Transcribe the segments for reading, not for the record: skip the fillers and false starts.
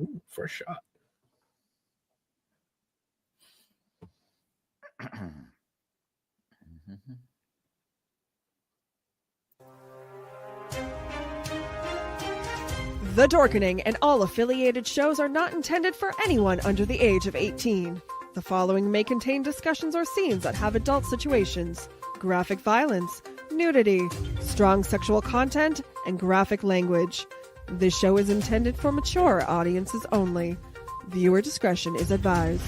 Ooh, first shot. The Dorkening and all affiliated shows are not intended for anyone under the age of 18. The following may contain discussions or scenes that have adult situations, graphic violence, nudity, strong sexual content, and graphic language. This show is intended for mature audiences only. Viewer discretion is advised.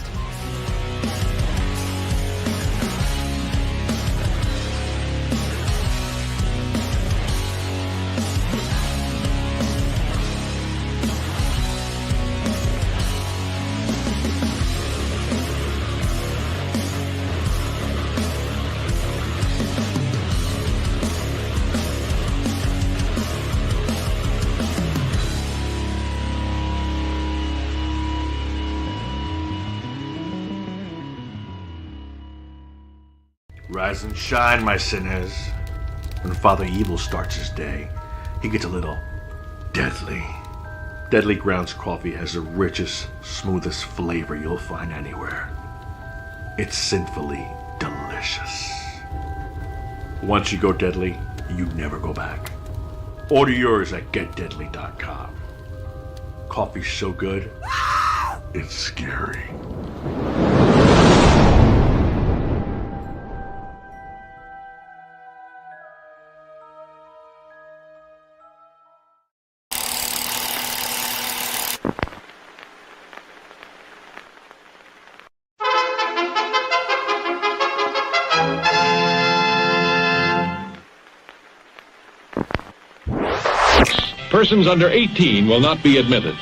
Rise and shine, my sinners. When Father Evil starts his day, he gets a little deadly. Deadly Grounds coffee has the richest, smoothest flavor you'll find anywhere. It's sinfully delicious. Once you go deadly, you never go back. Order yours at getdeadly.com. Coffee's so good, it's scary. Persons under 18 will not be admitted.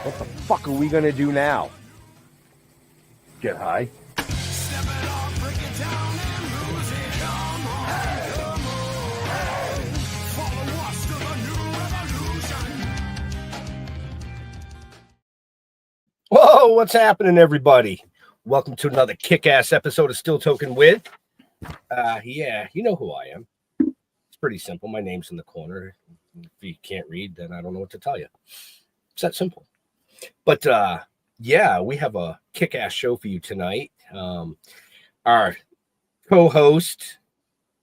What the fuck are we gonna do now? Get high? Whoa, what's happening, everybody? Welcome to another kick-ass episode of Still Toking with. Yeah, you know who I am. It's pretty simple. My name's in the corner. If you can't read, then I don't know what to tell you. It's that simple. But yeah, we have a kick-ass show for you tonight. Our co-host,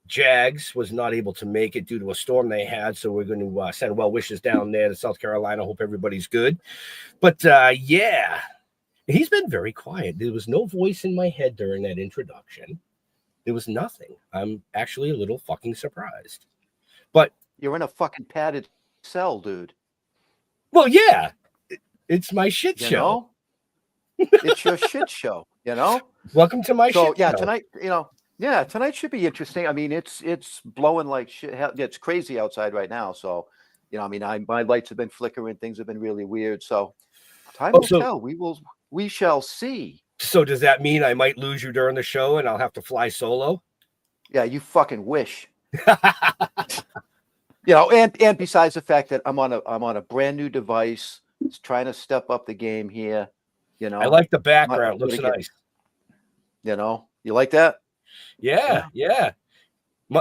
Jags, was not able to make it due to a storm they had, so we're going to send well wishes down there to South Carolina. Hope everybody's good. But yeah, he's been very quiet. There was no voice in my head during that introduction. There was nothing. I'm actually a little fucking surprised. But you're in a fucking padded cell, dude. Well, yeah. It's my shit show. Know? It's your shit show, you know? Welcome to my shit show. Tonight, tonight should be interesting. I mean, it's blowing like shit. It's crazy outside right now. So, my lights have been flickering. Things have been really weird. So time will tell. We shall see. So does that mean I might lose you during the show and I'll have to fly solo? Yeah, you fucking wish. You know, and besides the fact that I'm on a brand new device, it's trying to step up the game here. You know, I like the background. Looks again, nice. You know, you like that? Yeah.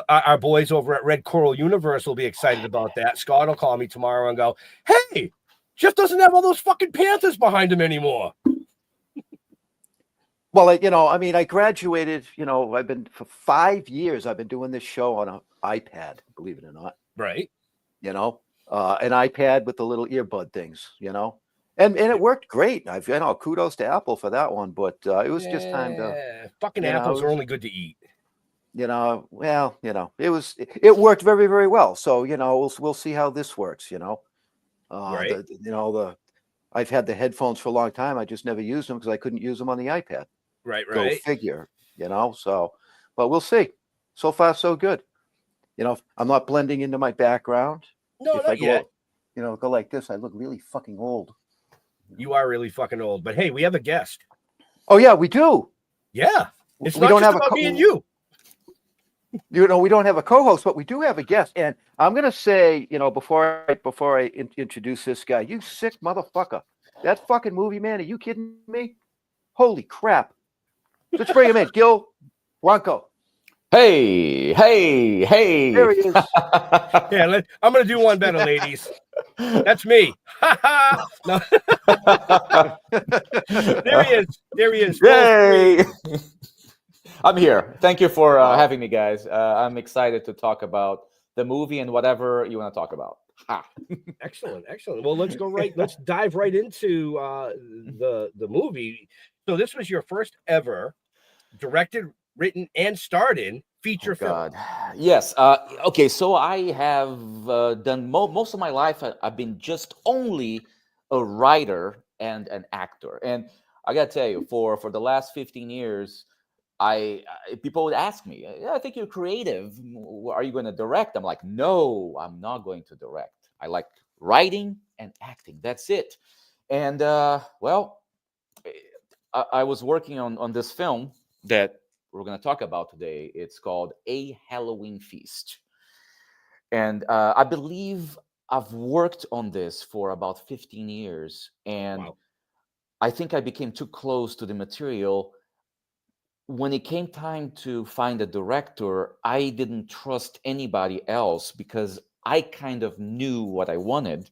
Our boys over at Red Coral Universe will be excited about that. Scott will call me tomorrow and go, "Hey, Jeff doesn't have all those fucking Panthers behind him anymore." Well, you know, I mean, I graduated. You know, I've been for 5 years. I've been doing this show on an iPad. Believe it or not. Right. You know, an iPad with the little earbud things. You know, and it worked great. You know, kudos to Apple for that one. But it was just time to. Fucking You know, apples are only good to eat. You know, well, you know, it worked very, very well. So, you know, we'll see how this works. You know, Right. I've had the headphones for a long time. I just never used them because I couldn't use them on the iPad. Right. Go figure. You know, so, but we'll see. So far, so good. You know, I'm not blending into my background. No, if not I go, yet. You know, go like this, I look really fucking old. You are really fucking old. But hey, we have a guest. Oh yeah, we do. Yeah. It's We not don't just have about me and you. You know, we don't have a co-host, but we do have a guest. And I'm gonna say, you know, before I introduce this guy, you sick motherfucker. That fucking movie, man. Are you kidding me? Holy crap! Let's bring him in, Guile Branco. Hey. There he is. Yeah, I'm gonna do one better, ladies. That's me. No. There he is. Yay! I'm here. Thank you for having me, guys. I'm excited to talk about the movie and whatever you want to talk about. Excellent. Well, let's dive right into the movie. So this was your first ever directed, written, and starred in feature film. Yes. Okay, so I have done most of my life. I've been just only a writer and an actor. And I gotta tell you, for the last 15 years, people would ask me, I think you're creative. Are you going to direct? I'm like, no, I'm not going to direct. I like writing and acting. That's it. And well, I was working on this film that we're going to talk about today. It's called A Halloween Feast. And I believe I've worked on this for about 15 years. And Wow. I think I became too close to the material. When it came time to find a director, I didn't trust anybody else because I kind of knew what I wanted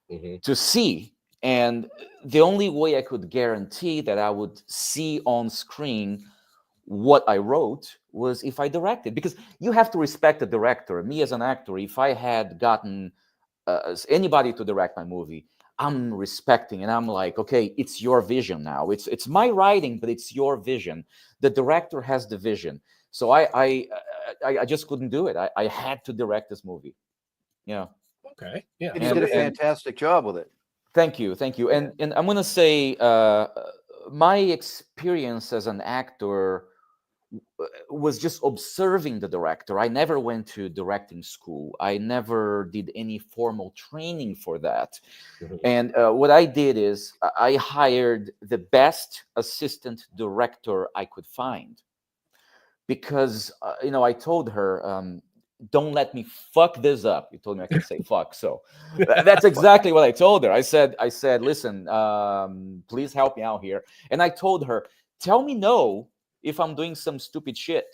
to see. And the only way I could guarantee that I would see on screen what I wrote was if I directed, because you have to respect the director. Me as an actor, if I had gotten anybody to direct my movie, I'm respecting, and I'm like, okay, it's your vision now. It's my writing, but it's your vision. The director has the vision, so I just couldn't do it. I had to direct this movie. Yeah. Okay. Yeah. And you did a fantastic job with it. Thank you. And I'm gonna say my experience as an actor was just observing the director. I never went to directing school. I never did any formal training for that. And what I did is I hired the best assistant director I could find, because I told her, don't let me fuck this up. You told me I can say fuck, so that's exactly what I told her. I said, listen, please help me out here. And I told her, tell me no if I'm doing some stupid shit,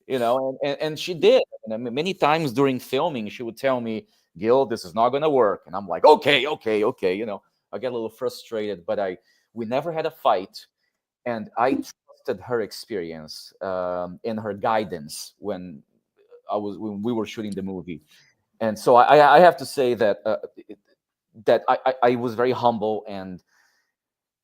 and she did. And I mean, many times during filming, she would tell me, Gil, this is not going to work. And I'm like, okay. I get a little frustrated, but we never had a fight. And I trusted her experience and her guidance when we were shooting the movie. And so I have to say that I was very humble,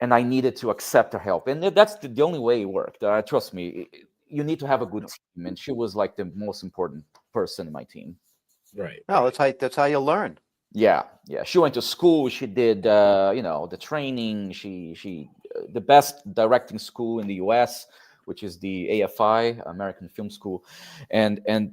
and I needed to accept her help. And that's the only way it worked. Trust me, you need to have a good team. And she was like the most important person in my team. Right. No, that's how you learn. Yeah. She went to school. She did, the training. She the best directing school in the U.S., which is the AFI, American Film School. And I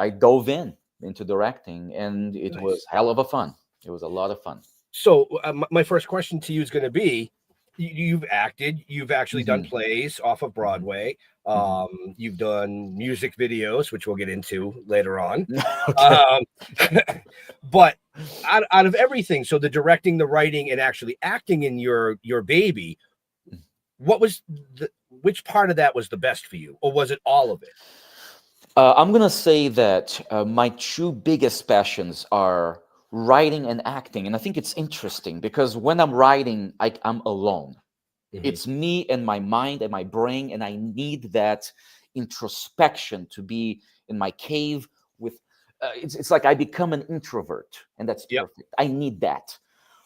dove into directing, and it was hell of a fun. It was a lot of fun. So my first question to you is going to be, you've acted, you've actually done Mhm. plays off of Broadway. You've done music videos, which we'll get into later on. Okay. But out of everything, so the directing, the writing, and actually acting in your baby, what was which part of that was the best for you, or was it all of it? I'm gonna say that my two biggest passions are writing and acting, and I think it's interesting because when I'm writing, I'm alone. It's me and my mind and my brain, and I need that introspection to be in my cave with. It's like I become an introvert, and that's Yep. perfect. I need that.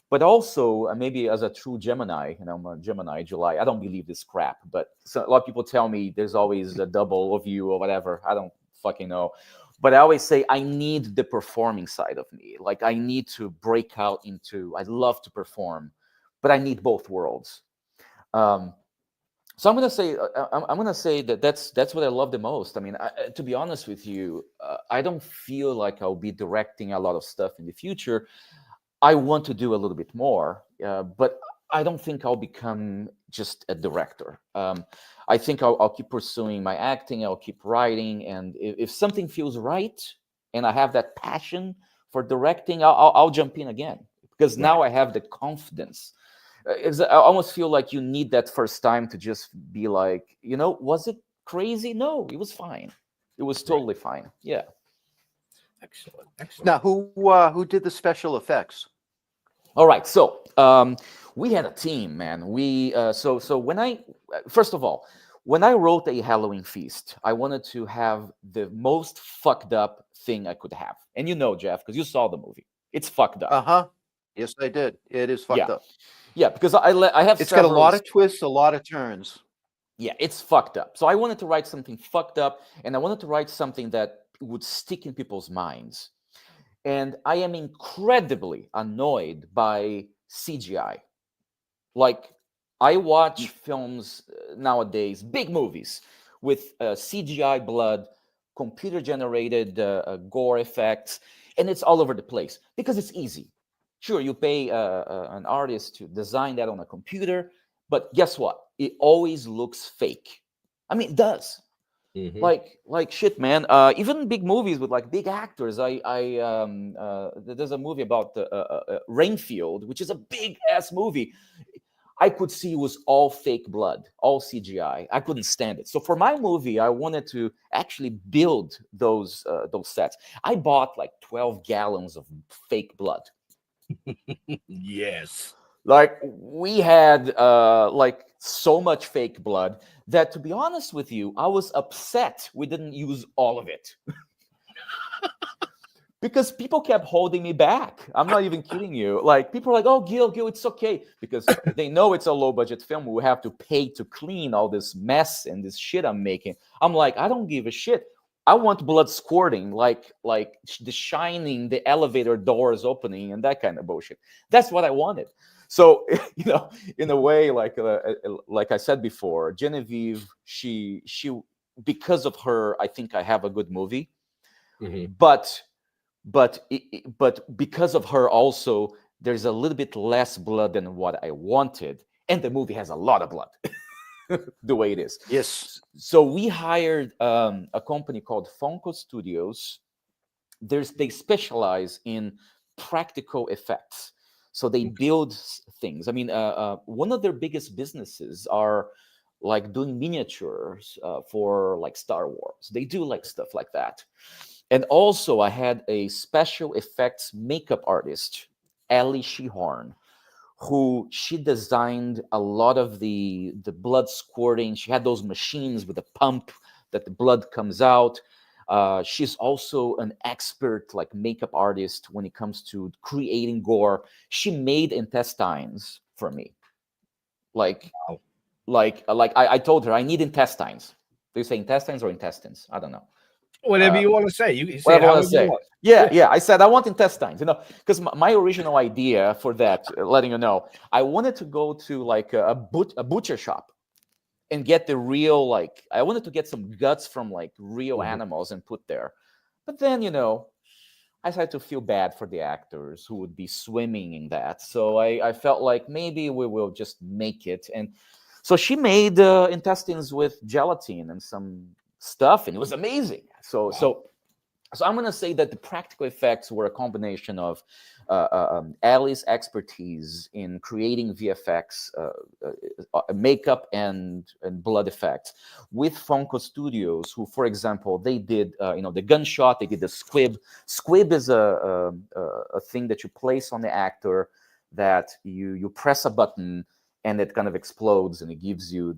But also, maybe as a true Gemini, I'm a Gemini, July. I don't believe this crap, but a lot of people tell me there's always a double of you or whatever. I don't fucking know. But I always say I need the performing side of me. Like I need to break out into, I love to perform, but I need both worlds. So I'm gonna say that that's what I love the most. I mean, to be honest with you, I don't feel like I'll be directing a lot of stuff in the future. I want to do a little bit more, but I don't think I'll become just a director. I think I'll keep pursuing my acting. I'll keep writing, and if something feels right, and I have that passion for directing, I'll jump in again because now I have the confidence. I almost feel like you need that first time to just be like, was it crazy? No, it was fine. It was totally fine. Yeah. Excellent. Excellent. Now, who did the special effects? All right, so we had a team, man. So when first of all, when I wrote a Halloween feast, I wanted to have the most fucked up thing I could have, and Jeff, because you saw the movie, it's fucked up. Yes, I did. It is fucked up. Yeah, because I have. It's got a lot of twists, a lot of turns. Yeah, it's fucked up. So I wanted to write something fucked up, and I wanted to write something that would stick in people's minds. And I am incredibly annoyed by CGI. Like, I watch films nowadays, big movies, with CGI blood, computer-generated gore effects, and it's all over the place because it's easy. Sure, you pay an artist to design that on a computer, but guess what? It always looks fake. I mean, it does. Like shit, man. Even big movies with like big actors. There's a movie about Rainfield, which is a big ass movie. I could see it was all fake blood, all CGI. I couldn't stand it. So for my movie, I wanted to actually build those sets. I bought like 12 gallons of fake blood. Yes. Like we had like so much fake blood that, to be honest with you, I was upset we didn't use all of it. Because people kept holding me back. I'm not even kidding you. Like people are like, "Oh, Gil, it's okay," because they know it's a low budget film. We have to pay to clean all this mess and this shit I'm making. I'm like, I don't give a shit. I want blood squirting, like The Shining, the elevator doors opening, and that kind of bullshit. That's what I wanted. So in a way, like I said before, Genevieve, she because of her, I think I have a good movie. But because of her also, there's a little bit less blood than what I wanted, and the movie has a lot of blood. The way it is. Yes. So we hired a company called Funko Studios. They specialize in practical effects. So they build things. I mean, one of their biggest businesses are like doing miniatures for like Star Wars. They do like stuff like that. And also I had a special effects makeup artist, Ellie Shehorn, who she designed a lot of the blood squirting. She had those machines with a pump that the blood comes out. She's also an expert like makeup artist when it comes to creating gore. She made intestines for me. Like I told her I need intestines. Do you say intestines or intestines? I don't know. Whatever you want to say. You say whatever I want to say. You want. Yeah. I said I want intestines, because my original idea for that, letting you know, I wanted to go to like a butcher shop and get the real, like, I wanted to get some guts from like real animals and put there. But then, I started to feel bad for the actors who would be swimming in that. So I felt like maybe we will just make it. And so she made intestines with gelatin and some stuff, and it was amazing. So I'm going to say that the practical effects were a combination of Ali's expertise in creating VFX, makeup, and blood effects with Funko Studios, who, for example, they did the gunshot, they did the squib. Squib is a thing that you place on the actor that you press a button and it kind of explodes and it gives you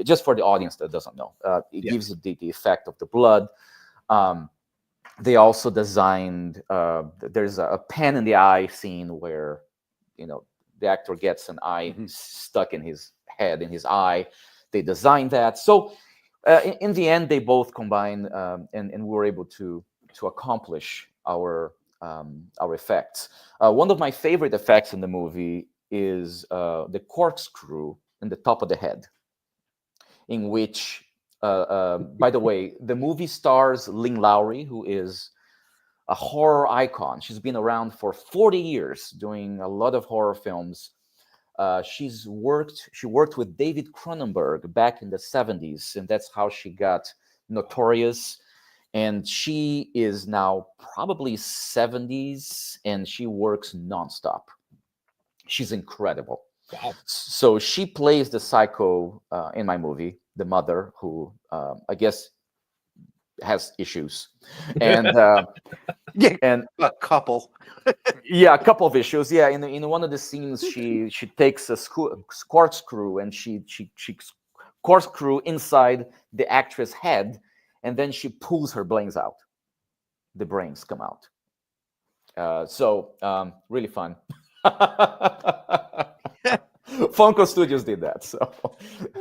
just for the audience that doesn't know, gives you the effect of the blood. They also designed, there's a pen in the eye scene where, the actor gets an eye stuck in his head, in his eye. They designed that. So in the end, they both combined and we were able to accomplish our effects. One of my favorite effects in the movie is the corkscrew in the top of the head, in which by the way, the movie stars Lynn Lowry, who is a horror icon. She's been around for 40 years doing a lot of horror films. She worked with David Cronenberg back in the 70s, and that's how she got notorious. And she is now probably 70s, and she works nonstop. She's incredible. Wow. So she plays the psycho in my movie, the mother, who I guess has issues, and and a couple, a couple of issues. Yeah, in one of the scenes, she takes a corkscrew and she corkscrew inside the actress' head, and then she pulls her brains out. The brains come out. Really fun. Funko Studios did that, so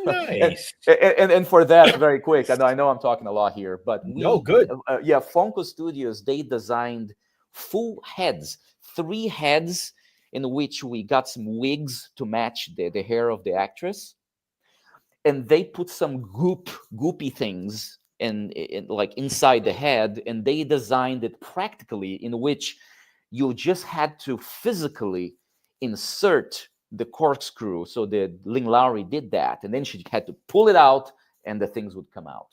nice. And for that, very quick. I know I'm talking a lot here, but good. Funko Studios, they designed full heads, 3 heads, in which we got some wigs to match the hair of the actress, and they put some goopy things in like inside the head, and they designed it practically, in which you just had to physically insert the corkscrew. So the Lynn Lowry did that, and then she had to pull it out and the things would come out.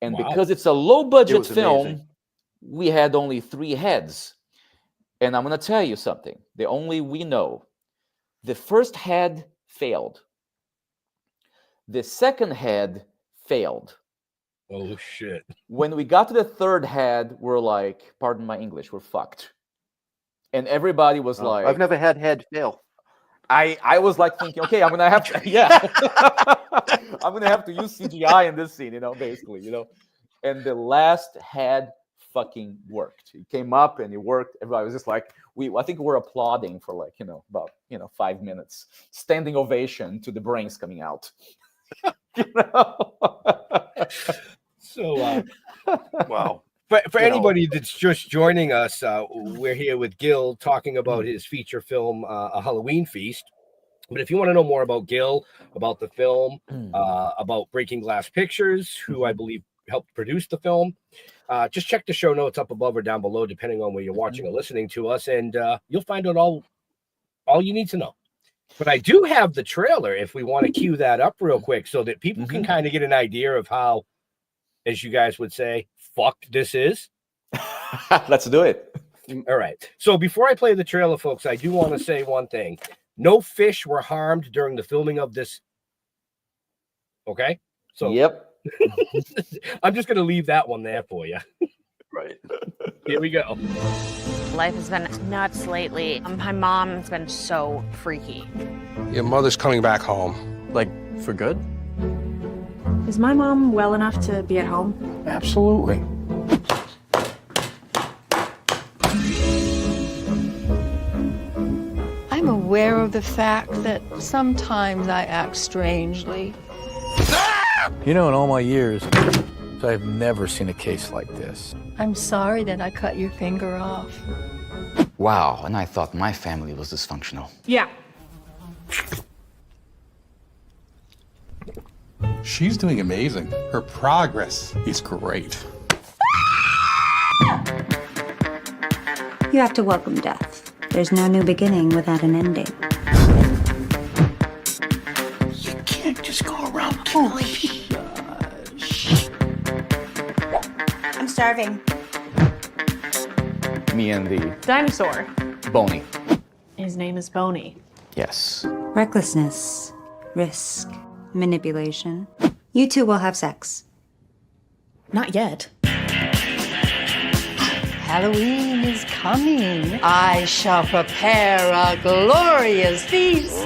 And because it's a low budget film, amazing. We had only 3 heads. And I'm going to tell you something. The only we know, the first head failed. The second head failed. Oh shit. When we got to the third head, we're like, pardon my English, we're fucked. And everybody was like, I've never had head fail. I was like thinking, okay, I'm gonna have to, I'm gonna have to use CGI in this scene, basically, And the last head fucking worked. It came up and it worked. Everybody was just like, I think we're applauding for like, about 5 minutes, standing ovation to the brains coming out. So, wow. For anybody that's just joining us, we're here with Guile talking about his feature film, A Halloween Feast. But if you want to know more about Guile, about the film, about Breaking Glass Pictures, who I believe helped produce the film, just check the show notes up above or down below, depending on where you're watching or listening to us, and you'll find out all you need to know. But I do have the trailer if we want to cue that up real quick so that people can kind of get an idea of how, as you guys would say, fucked this is. Let's do it. All right. So before I play the trailer, folks, I do want to say one thing. No fish were harmed during the filming of this. Okay? So yep. I'm just going to leave that one there for you. Right. Here we go. Life has been nuts lately. My mom's been so freaky. Your mother's coming back home. Like, for good? Is my mom well enough to be at home? Absolutely. I'm aware of the fact that sometimes I act strangely. In all my years, I've never seen a case like this. I'm sorry that I cut your finger off. Wow, and I thought my family was dysfunctional. Yeah. She's doing amazing. Her progress is great. You have to welcome death. There's no new beginning without an ending. You can't just go around killing people. I'm starving. Me and the Dinosaur. Boney. His name is Boney. Yes. Recklessness, risk, manipulation. You two will have sex. Not yet. Halloween is coming. I shall prepare a glorious feast.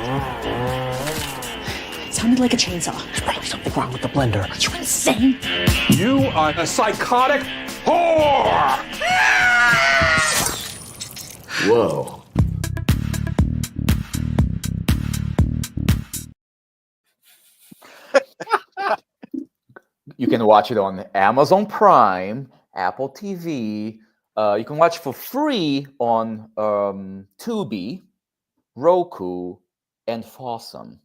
It sounded like a chainsaw. There's probably something wrong with the blender. You're insane. You are a psychotic whore! Whoa. You can watch it on Amazon Prime, Apple TV. You can watch for free on Tubi, Roku, and Fossum.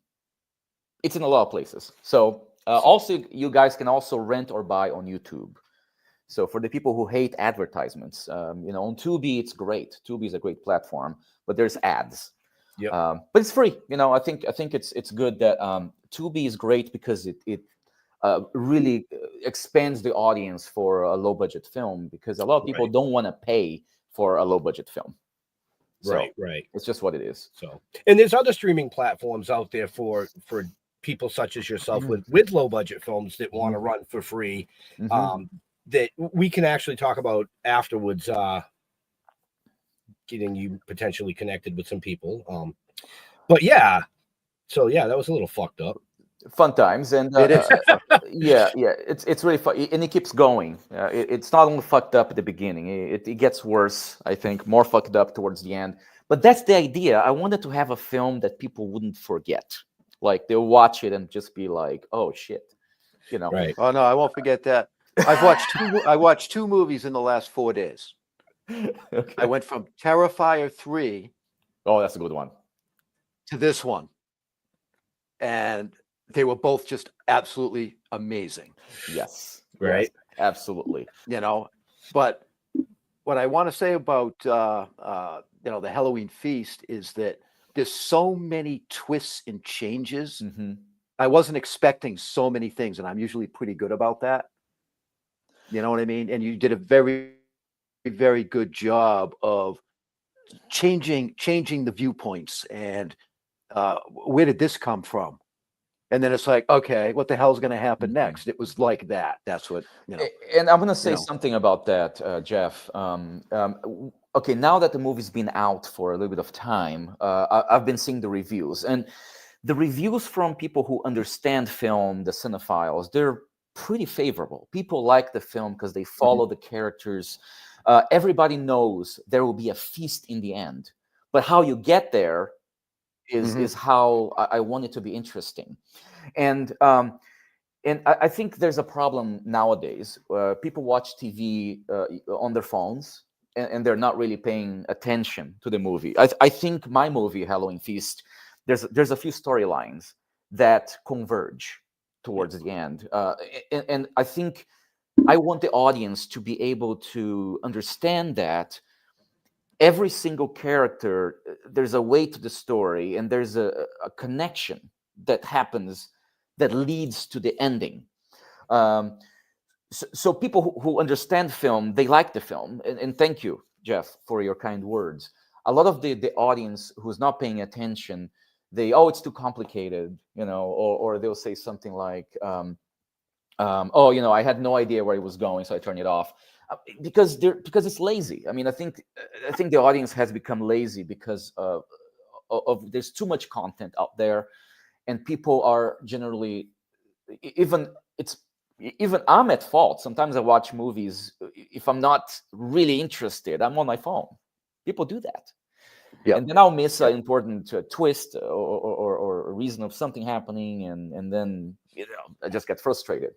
It's in a lot of places. So also, you guys can also rent or buy on YouTube. So for the people who hate advertisements, on Tubi, it's great. Tubi is a great platform, but there's ads. Yep. But it's free. I think it's good that Tubi is great because it really expands the audience for a low budget film, because a lot of people don't want to pay for a low budget film. So Right. It's just what it is. So, and there's other streaming platforms out there for people such as yourself with low budget films that want to run for free. That we can actually talk about afterwards, getting you potentially connected with some people. But yeah, so yeah, that was a little fucked up. Fun times, and It is. it's really fun, and it keeps going. It's not only fucked up at the beginning; it gets worse. I think more fucked up towards the end. But that's the idea. I wanted to have a film that people wouldn't forget. Like they'll watch it and just be like, "Oh shit," Right. Oh no, I won't forget that. I watched two movies in the last 4 days. Okay. I went from Terrifier 3 Oh, that's a good one. to this one, and they were both just absolutely amazing. Yes. Right. Yes, absolutely. But what I want to say about the Halloween Feast is that there's so many twists and changes. I wasn't expecting so many things, and I'm usually pretty good about that. You know what I mean? And you did a very, very good job of changing the viewpoints and where did this come from? And then it's like, okay, what the hell is going to happen next? It was like that. That's what, And I'm going to say something about that, Jeff. Okay, now that the movie's been out for a little bit of time, I've been seeing the reviews. And the reviews from people who understand film, the cinephiles, they're pretty favorable. People like the film because they follow the characters. Everybody knows there will be a feast in the end. But how you get there is how I want it to be interesting. And I think there's a problem nowadays. People watch TV on their phones, and they're not really paying attention to the movie. I think my movie, Halloween Feast, there's a few storylines that converge towards the end. And I think I want the audience to be able to understand that every single character, there's a way to the story, and there's a connection that happens that leads to the ending. So people who understand film, they like the film. And thank you, Jeff, for your kind words. A lot of the audience who's not paying attention, it's too complicated, or they'll say something like, I had no idea where it was going, so I turned it off. Because it's lazy. I mean, I think the audience has become lazy because of there's too much content out there, and people are generally even I'm at fault. Sometimes I watch movies, if I'm not really interested, I'm on my phone. People do that. Yeah. And then I'll miss an important twist or a reason of something happening, and then I just get frustrated.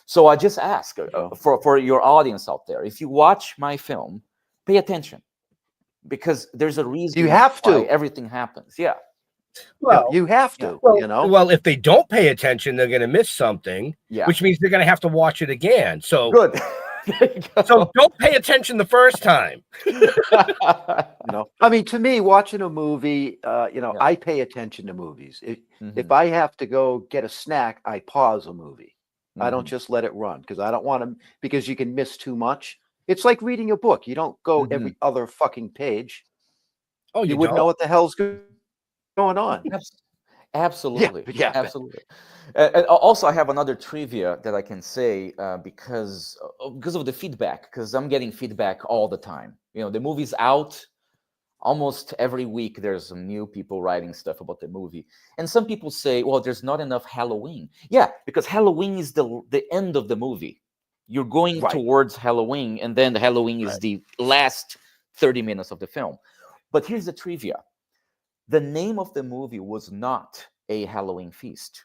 So I just ask for your audience out there, if you watch my film, pay attention, because there's a reason you have to. Everything happens. Yeah. Well, you have to. Well, if they don't pay attention, they're going to miss something. Yeah. Which means they're going to have to watch it again. So good. So don't pay attention the first time. I mean, to me, watching a movie, I pay attention to movies. If I have to go get a snack, I pause a movie. I don't just let it run because I don't want to, because you can miss too much. It's like reading a book. You don't go every other fucking page. Oh, you wouldn't know what the hell's going on. Absolutely. Yeah. Absolutely. And also, I have another trivia that I can say because of the feedback, because I'm getting feedback all the time. The movie's out. Almost every week, there's some new people writing stuff about the movie. And some people say, well, there's not enough Halloween. Yeah, because Halloween is the end of the movie. You're going towards Halloween, and then Halloween is the last 30 minutes of the film. But here's the trivia. The name of the movie was not A Halloween Feast.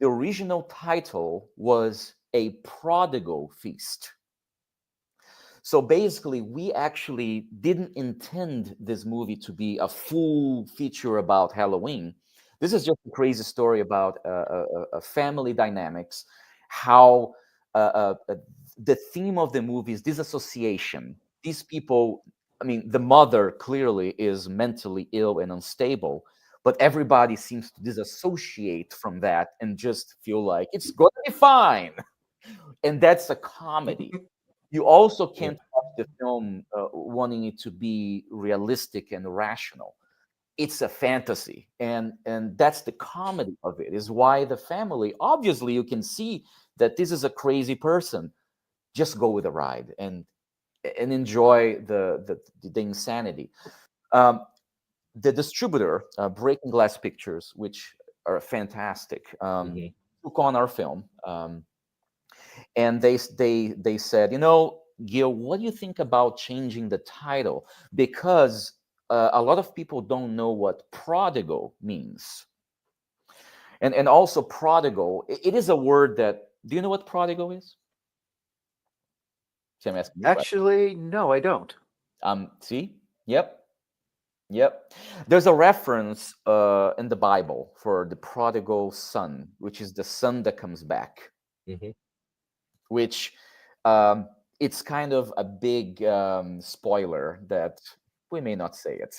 The original title was A Prodigal Feast. So basically, we actually didn't intend this movie to be a full feature about Halloween. This is just a crazy story about family dynamics, how the theme of the movie is disassociation. These people, I mean, the mother clearly is mentally ill and unstable, but everybody seems to disassociate from that and just feel like it's going to be fine. And that's a comedy. You also can't watch the film wanting it to be realistic and rational. It's a fantasy, and that's the comedy of it, is why the family, obviously you can see that this is a crazy person. Just go with the ride and enjoy the insanity. The distributor, Breaking Glass Pictures, which are fantastic, took on our film, and they said, Guile, what do you think about changing the title? Because a lot of people don't know what prodigal means. And also prodigal, it is a word that, do you know what prodigal is? So I'm asking you. Actually, no, I don't. See? Yep. There's a reference in the Bible for the prodigal son, which is the son that comes back. Which it's kind of a big spoiler that we may not say it.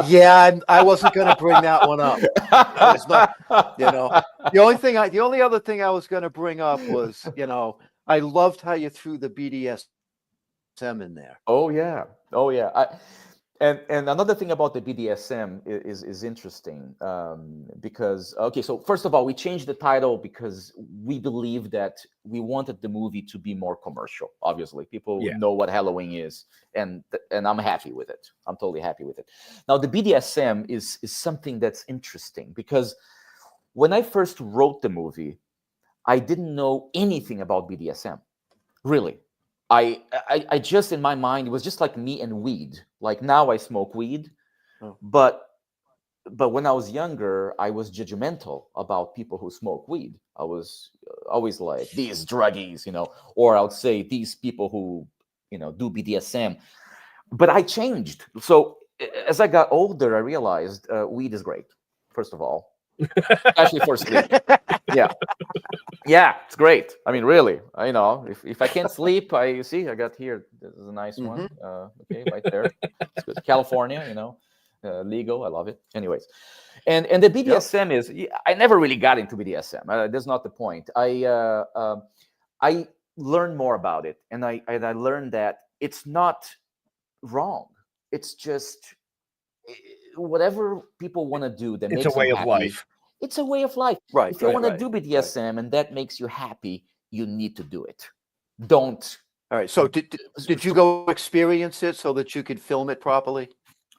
Yeah, I wasn't going to bring that one up. It's not, the only other thing I was going to bring up was, I loved how you threw the BDSM in there. Oh yeah. And another thing about the BDSM is interesting because, so first of all, we changed the title because we believe that we wanted the movie to be more commercial. Obviously, people know what Halloween is, and I'm happy with it. I'm totally happy with it. Now, the BDSM is something that's interesting because when I first wrote the movie, I didn't know anything about BDSM, really. I just, in my mind, it was just like me and weed. Like now I smoke weed, but when I was younger, I was judgmental about people who smoke weed. I was always like, these druggies, or I would say these people who, do BDSM. But I changed. So as I got older, I realized weed is great, first of all, especially for sleep. Yeah, it's great. I mean, really, if I can't sleep, I got here. This is a nice one. Okay, right there. It's good. California, legal. I love it. Anyways, and the BDSM is. I never really got into BDSM. That's not the point. I learned more about it, and I learned that it's not wrong. It's just whatever people want to do that makes them happy. It's a way of life. It's a way of life. Right. If you want to do BDSM and that makes you happy, you need to do it. Don't. All right. So did you go experience it so that you could film it properly?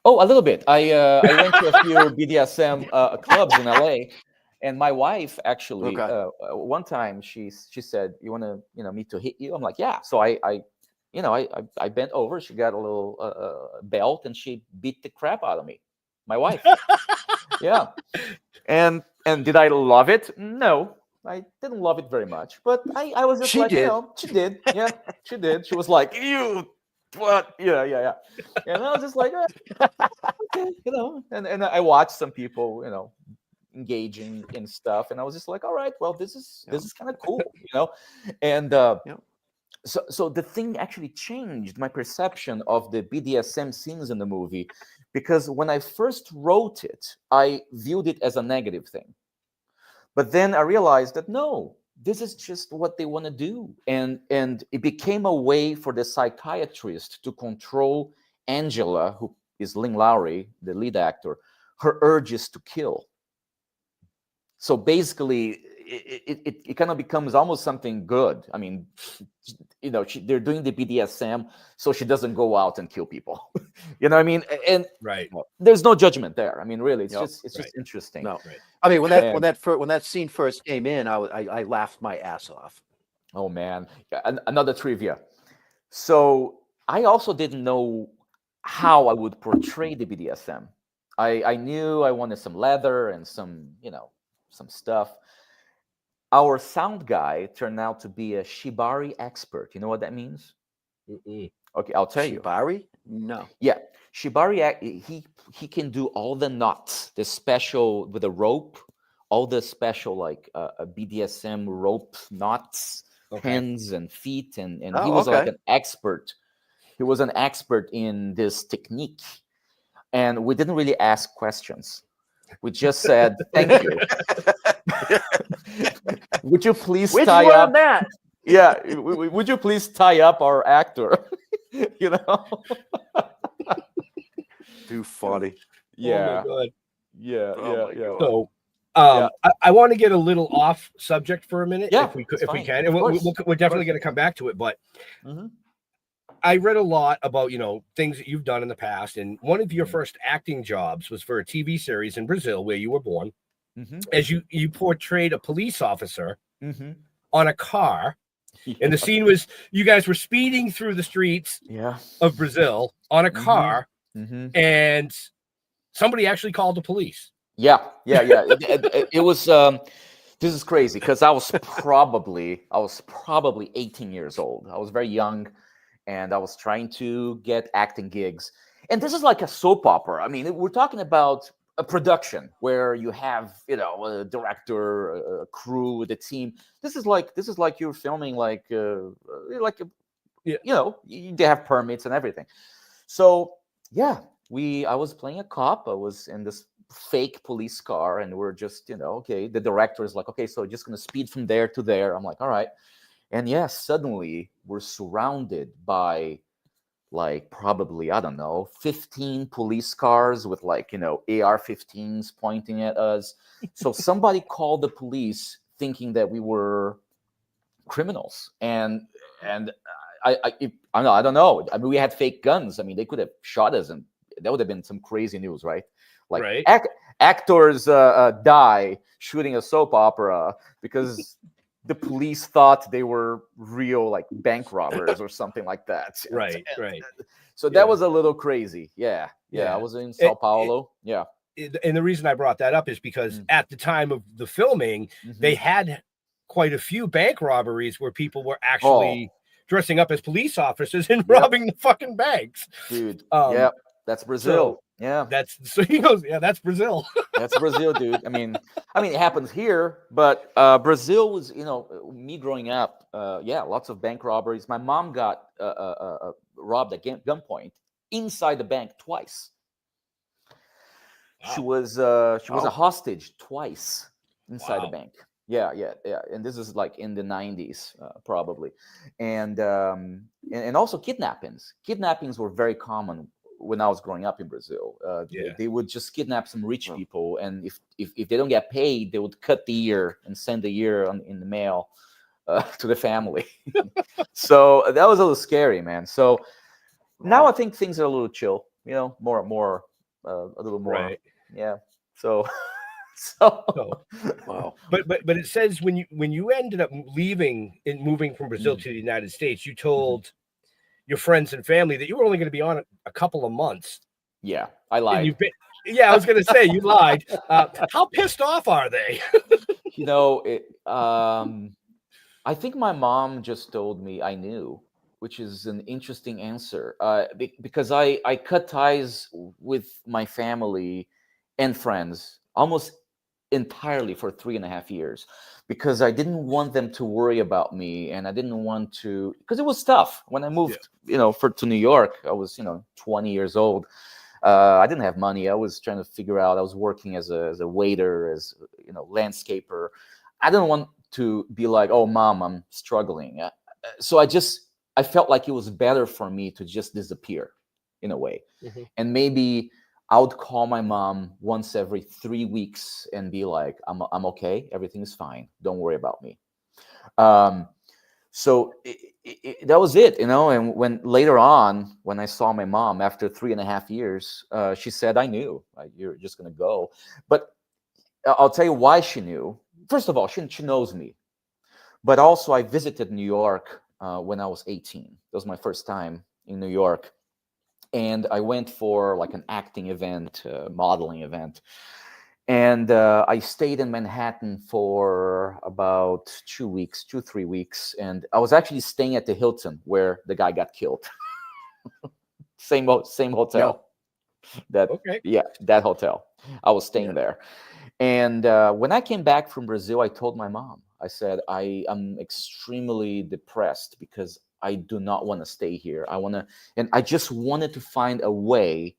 Oh, a little bit. I went to a few BDSM clubs in LA, and my wife actually one time she said, "You want to me to hit you?" I'm like, "Yeah." So I bent over. She got a little belt and she beat the crap out of me. My wife. Yeah. And did I love it? No, I didn't love it very much. But I was just she did. Yeah, she did. She was like, you what? Yeah. And I was just like, okay, and I watched some people, engaging in stuff, and I was just like, all right, well, this is kind of cool, and so the thing actually changed my perception of the BDSM scenes in the movie, because when I first wrote it, I viewed it as a negative thing, but then I realized that no, this is just what they want to do, and it became a way for the psychiatrist to control Angela, who is Lynn Lowry, the lead actor, her urges to kill. So basically, it kind of becomes almost something good. I mean, they're doing the BDSM so she doesn't go out and kill people. You know what I mean? And there's no judgment there. I mean, really, it's just interesting. No, I mean, when that scene first came in, I laughed my ass off. Oh man, another trivia. So I also didn't know how I would portray the BDSM. I knew I wanted some leather and some stuff. Our sound guy turned out to be a shibari expert. You know what that means? Okay, I'll tell you. Shibari? No. Yeah, shibari. He can do all the knots, the special with a rope, all the special like BDSM rope knots, hands and feet, and he was like an expert. He was an expert in this technique, and we didn't really ask questions. We just said, "Thank you." Would you please tie up that? Yeah, would you please tie up our actor? Too funny. Yeah. Oh my God. Yeah. So, I want to get a little off subject for a minute, if we can, and we're definitely going to come back to it. But I read a lot about things that you've done in the past, and one of your first acting jobs was for a TV series in Brazil where you were born, as you portrayed a police officer on a car, and the scene was you guys were speeding through the streets of Brazil on a car, and somebody actually called the police. Yeah. It was. This is crazy because I was probably 18 years old. I was very young, and I was trying to get acting gigs. And this is like a soap opera. I mean, we're talking about a production where you have a director, a crew, the team. This is like you're filming they have permits and everything. So I was playing a cop. I was in this fake police car, and we're just the director is like, okay, so just gonna speed from there to there. I'm like, all right. And suddenly we're surrounded by probably, I don't know, 15 police cars with AR-15s pointing at us. So somebody called the police thinking that we were criminals. And I don't know. I mean, we had fake guns. I mean, they could have shot us, and that would have been some crazy news, right? Actors die shooting a soap opera because the police thought they were real bank robbers or something like that. Right. So that was a little crazy. Yeah. I was in Sao Paulo. And the reason I brought that up is because at the time of the filming, they had quite a few bank robberies where people were actually dressing up as police officers and robbing the fucking banks. Dude. That's Brazil. That's Brazil. That's Brazil, dude. I mean, it happens here, but Brazil was, me growing up. Lots of bank robberies. My mom got robbed at gunpoint inside the bank twice. Wow. She was a hostage twice inside the bank. Yeah. And this is in the 90s, probably, and also kidnappings. Kidnappings were very common when I was growing up in Brazil. They would just kidnap some rich people, and if they don't get paid, they would cut the ear and send the ear in the mail to the family. So that was a little scary, man. So now I think things are a little chill, a little more. Right. Yeah. So wow. But it says when you ended up leaving and moving from Brazil to the United States, you told your friends and family that you were only going to be on a couple of months. Yeah, I lied. I was going to say you lied. How pissed off are they? I think my mom just told me I knew, which is an interesting answer. Because I cut ties with my family and friends almost entirely for 3.5 years, because I didn't want them to worry about me, and I didn't want to, because it was tough when I moved, to New York. I was, 20 years old. I didn't have money. I was trying to figure out. I was working as a waiter, as landscaper. I didn't want to be like, oh, Mom, I'm struggling. So I felt like it was better for me to just disappear, in a way, and maybe I would call my mom once every 3 weeks and be like, I'm okay. Everything is fine. Don't worry about me. So that was it, and when later on, when I saw my mom after 3.5 years, she said, I knew you're just going to go. But I'll tell you why she knew. First of all, she knows me. But also I visited New York when I was 18. That was my first time in New York. And I went for like an acting event, modeling event. And I stayed in Manhattan for about 3 weeks. And I was actually staying at the Hilton where the guy got killed. same hotel. That hotel. I was staying there. And when I came back from Brazil, I told my mom, I said, I am extremely depressed because I do not want to stay here. And I just wanted to find a way.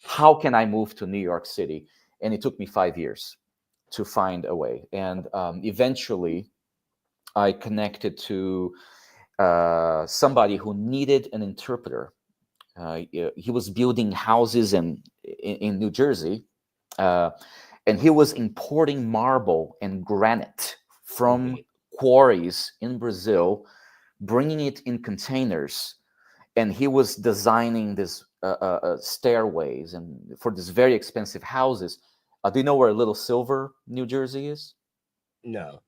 How can I move to New York City? And it took me 5 years to find a way. And eventually I connected to somebody who needed an interpreter. He was building houses in New Jersey, and he was importing marble and granite from quarries in Brazil, bringing it in containers. And he was designing this stairways and for these very expensive houses. Do you know where Little Silver, New Jersey is? No,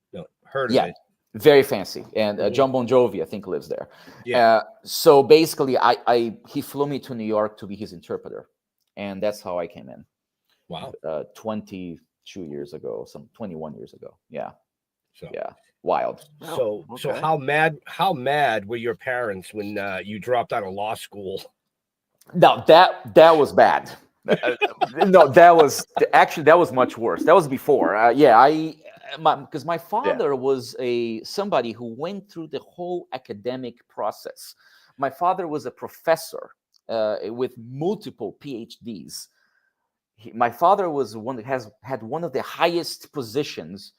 heard of it. Very fancy. And John Bon Jovi, I think, lives there. Yeah. So basically, he flew me to New York to be his interpreter, and that's how I came in. Wow. 22 years ago, 21 years ago. Yeah. So yeah, wild. So how mad were your parents when you dropped out of law school? No, that was bad. No, that was much worse. That was before. Because my father was somebody who went through the whole academic process. My father was a professor with multiple PhDs. My father was one that had one of the highest positions,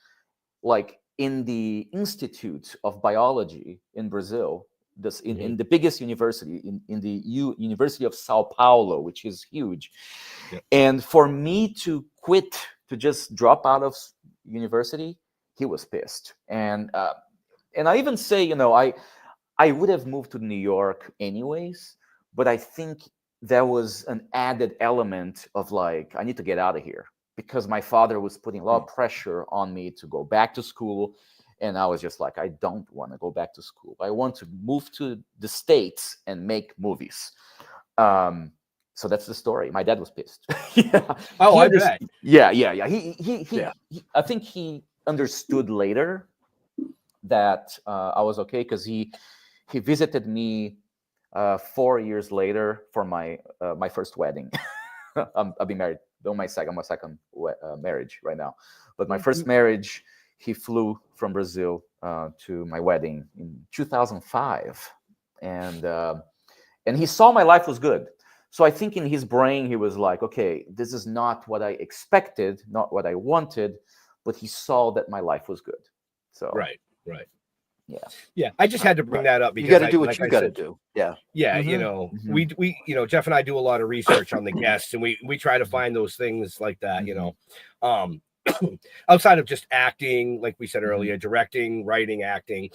like in the Institute of Biology in Brazil, in the biggest university, in the University of Sao Paulo, which is huge. Yep. And for me to quit, to just drop out of university, he was pissed. And I even say, I would have moved to New York anyways, but I think there was an added element of like, I need to get out of here, because my father was putting a lot of pressure on me to go back to school. And I was just like, I don't want to go back to school. I want to move to the States and make movies. So that's the story. My dad was pissed. Oh, I bet. Yeah. He I think he understood later that I was okay, because he visited me 4 years later for my first wedding. I've been married on my second marriage right now, but my first marriage, he flew from Brazil to my wedding in 2005, and he saw my life was good. So I think in his brain he was like, okay, this is not what I expected, not what I wanted, but he saw that my life was good. So right. Yeah. I just had to bring that up because you got to do what you got to do. Yeah. We Jeff and I do a lot of research on the guests, and we try to find those things like that. Outside of just acting, like we said earlier, directing, writing, acting.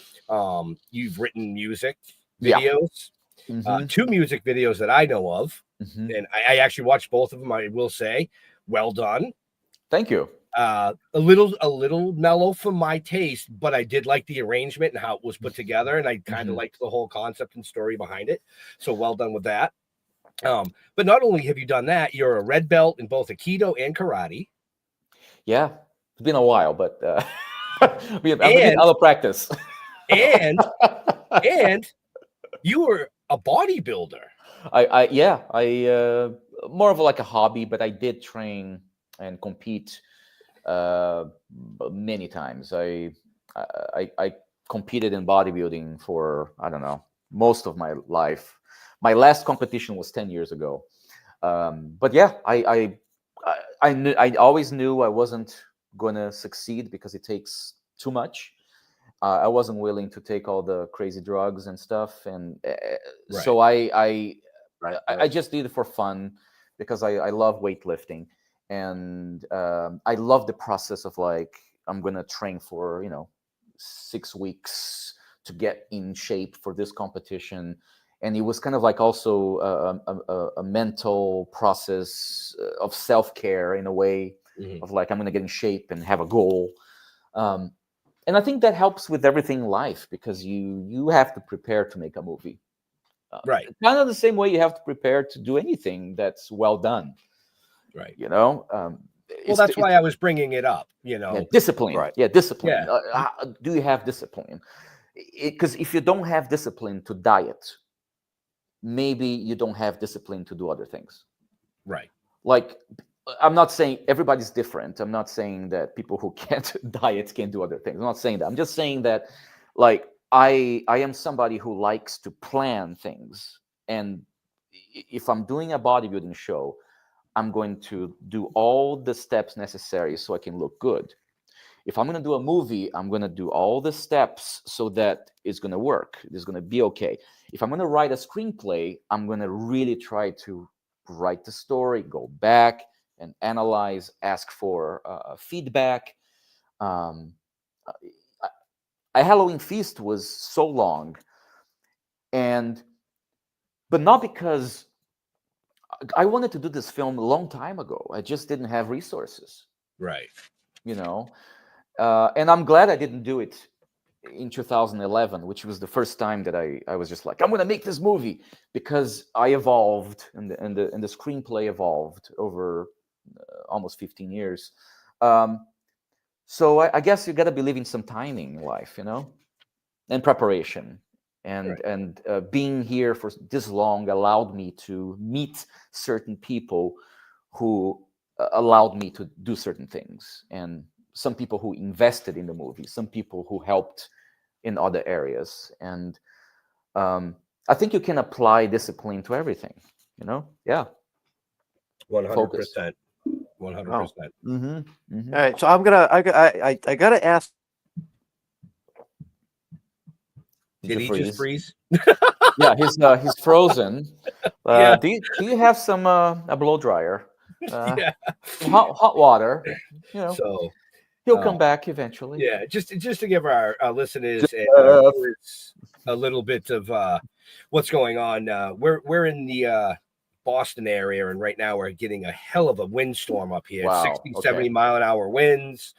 You've written music videos, 2 music videos that I know of, and I actually watched both of them. I will say, well done. Thank you. A little mellow for my taste, but I did like the arrangement and how it was put together, and I kind of liked the whole concept and story behind it. So well done with that. But not only have you done that, you're a red belt in both Aikido and karate. Yeah, it's been a while, but I've been out of practice. and you were a bodybuilder. I more of like a hobby, but I did train and compete many times. I competed in bodybuilding for, I don't know, most of my life. My last competition was 10 years ago. But yeah, I always knew I wasn't going to succeed because it takes too much. I wasn't willing to take all the crazy drugs and stuff, and so I just did it for fun because I love weightlifting, and I love the process of like, I'm gonna train for 6 weeks to get in shape for this competition, and it was kind of like also a mental process of self-care in a way, of like, I'm gonna get in shape and have a goal. And I think that helps with everything in life, because you have to prepare to make a movie. Right. Kind of the same way you have to prepare to do anything that's well done. Right. Well, that's why I was bringing it up, Yeah, discipline. Right. Yeah, discipline. Yeah. Do you have discipline? Because if you don't have discipline to diet, maybe you don't have discipline to do other things. Right. Like, I'm not saying everybody's different. I'm not saying that people who can't diet can't do other things. I'm not saying that. I'm just saying that, like, I am somebody who likes to plan things. And if I'm doing a bodybuilding show, I'm going to do all the steps necessary so I can look good. If I'm going to do a movie, I'm going to do all the steps so that it's going to work. It's going to be okay. If I'm going to write a screenplay, I'm going to really try to write the story, go back and analyze, ask for feedback. A Halloween Feast was so long, but not because I wanted to do this film a long time ago. I just didn't have resources. Right. And I'm glad I didn't do it in 2011, which was the first time that I was just like, I'm going to make this movie, because I evolved and the screenplay evolved over almost 15 years. So I guess you got to believe in some timing in life, and preparation. And being here for this long allowed me to meet certain people who allowed me to do certain things, and some people who invested in the movie, some people who helped in other areas. And I think you can apply discipline to everything, Yeah. 100%. 100%. All right, so I gotta ask. Did he just freeze? Yeah, he's frozen. Yeah. Do you have some a blow dryer? Yeah. Hot water. So he'll come back eventually. Yeah, just to give our listeners a little bit of what's going on. We're in the Boston area, and right now we're getting a hell of a windstorm up here. Wow, 60, 70 mile an hour winds,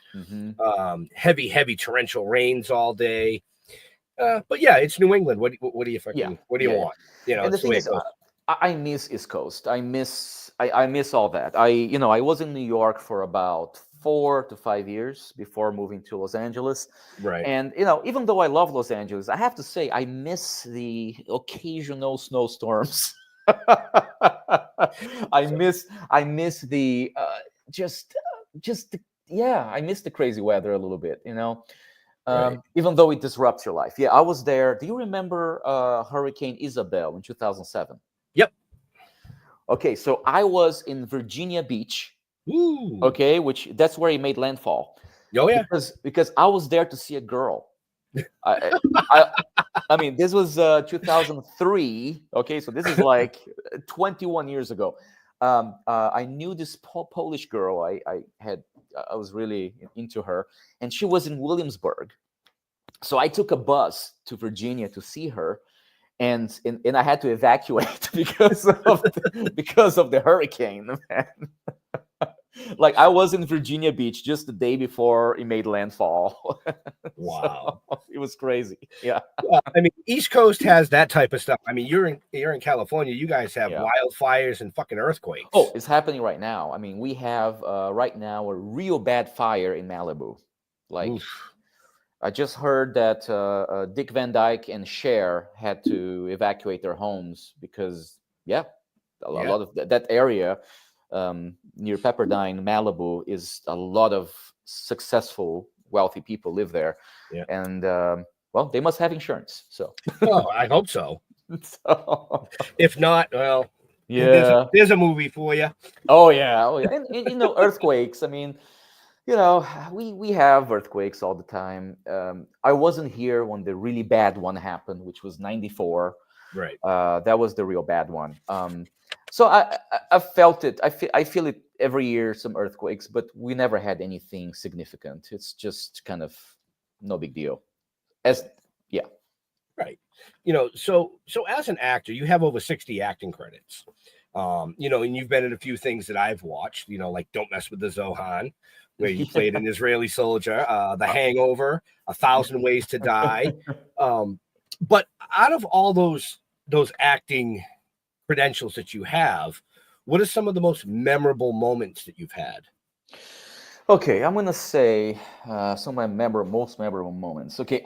heavy torrential rains all day. But yeah, it's New England. What do you fucking what do you want? And the thing is, I miss East Coast. I miss all that. I was in New York for about 4 to 5 years before moving to Los Angeles. Right. And even though I love Los Angeles, I have to say I miss the occasional snowstorms. I miss the I miss the crazy weather a little bit, Right. Even though it disrupts your life. Yeah, I was there. Do you remember Hurricane Isabel in 2007? Yep. Okay, so I was in Virginia Beach. Ooh. Okay, that's where he made landfall. Oh yeah. Because I was there to see a girl. I mean, this was 2003. Okay, so this is like 21 years ago. I knew this Polish girl. I was really into her, and she was in Williamsburg. So I took a bus to Virginia to see her, and I had to evacuate because of the hurricane, man. Like, I was in Virginia Beach just the day before it made landfall. Wow. So it was crazy. Yeah. I mean, East Coast has that type of stuff. I mean, you're in California. You guys have wildfires and fucking earthquakes. Oh, it's happening right now. I mean, we have right now a real bad fire in Malibu. Like, oof. I just heard that Dick Van Dyke and Cher had to evacuate their homes because, a lot of that area near Pepperdine, Malibu, is a lot of successful, wealthy people live there. Yeah. And well, they must have insurance. So Oh, I hope so. so, If not, well, yeah. there's a movie for you. Oh yeah. And you know, earthquakes. I mean, you know, we have earthquakes all the time. I wasn't here when the really bad one happened, which was '94. Right. That was the real bad one. So I felt it. I feel it every year, some earthquakes, but we never had anything significant. It's just kind of no big deal. Yeah. Right. You know, so as an actor, you have over 60 acting credits. You know, and you've been in a few things that I've watched, you know, like Don't Mess with the Zohan, where you played an Israeli soldier, The Hangover, 1,000 Ways to Die. But out of all those acting credentials that you have, what are some of the most memorable moments that you've had? Okay, I'm gonna say some of my most memorable moments. Okay,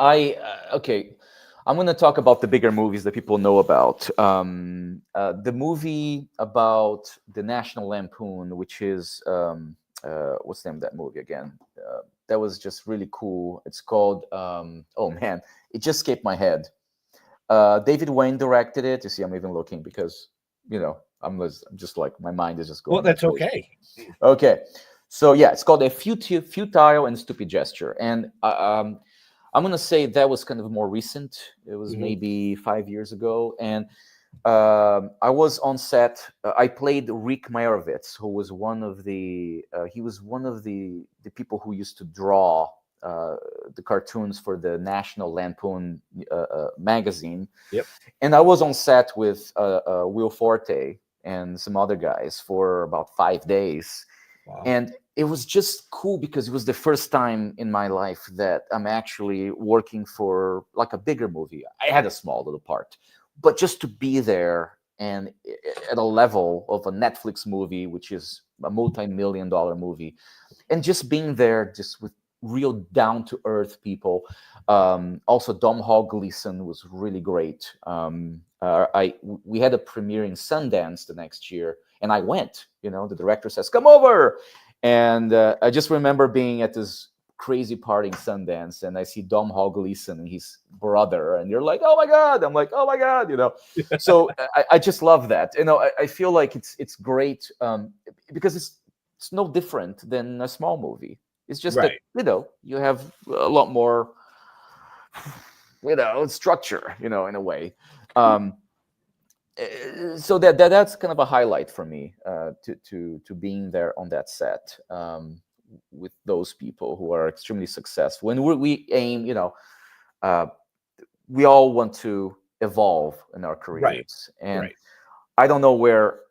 I'm gonna talk about the bigger movies that people know about. The movie about the National Lampoon, which is what's the name of that movie again? That was just really cool. It's called oh man, it just escaped my head. David Wayne directed it. You see, I'm even looking because you know I'm just like my mind is just going. Well, that's okay. Okay, so yeah, it's called A Futile and Stupid Gesture, and I'm gonna say that was kind of more recent. It was maybe 5 years ago, and I was on set. I played Rick Meyerowitz, who was one of the people who used to draw the cartoons for the National Lampoon magazine. Yep. And I was on set with Will Forte and some other guys for about 5 days. Wow. And it was just cool because it was the first time in my life that I'm actually working for like a bigger movie. I had a small little part, but just to be there and at a level of a Netflix movie, which is a multi-million-dollar movie, and just being there just with real down-to-earth people. Also, Domhnall Gleeson was really great. We had a premiere in Sundance the next year, and I went. You know, the director says, "Come over," and I just remember being at this crazy party in Sundance, and I see Domhnall Gleeson and his brother, and you're like, "Oh my god!" I'm like, "Oh my god!" You know. So I just love that. You know, I feel like it's great because it's no different than a small movie. It's just that, you know, you have a lot more, you know, structure, you know, in a way. So that's kind of a highlight for me to being there on that set with those people who are extremely successful. And we aim, you know, we all want to evolve in our careers. And I don't know where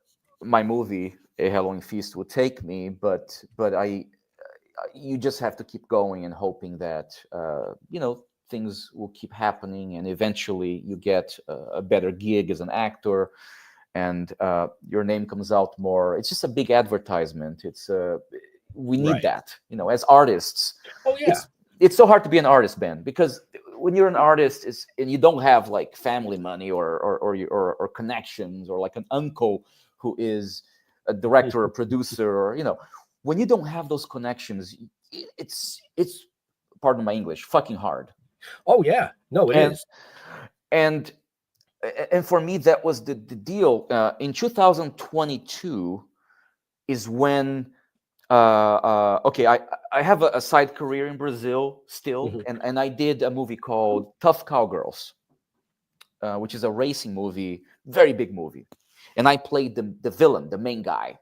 my movie, A Halloween Feast, will take me, but you just have to keep going and hoping that you know, things will keep happening, and eventually you get a better gig as an actor, and your name comes out more. It's just a big advertisement. It's we need that, you know, as artists. Oh yeah, it's so hard to be an artist, Ben, because when you're an artist and you don't have like family money or connections, or like an uncle who is a director or producer, or you know. When you don't have those connections, it's pardon my English, fucking hard. Oh yeah, no, it is. And for me, that was the deal. In 2022 is when okay, I have a side career in Brazil still, and I did a movie called Tough Cowgirls, which is a racing movie, very big movie, and I played the villain, the main guy.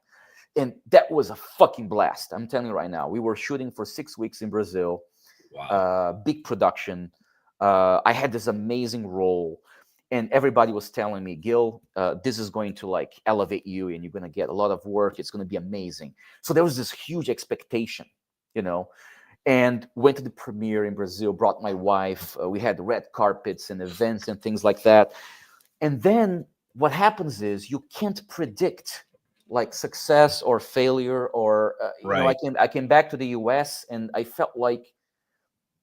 And that was a fucking blast. I'm telling you right now. We were shooting for 6 weeks in Brazil. Wow. Big production. I had this amazing role. And everybody was telling me, Gil, this is going to like elevate you, and you're going to get a lot of work. It's going to be amazing. So there was this huge expectation, you know, and went to the premiere in Brazil, brought my wife. We had red carpets and events and things like that. And then what happens is you can't predict like success or failure, or you know, I came back to the US and I felt like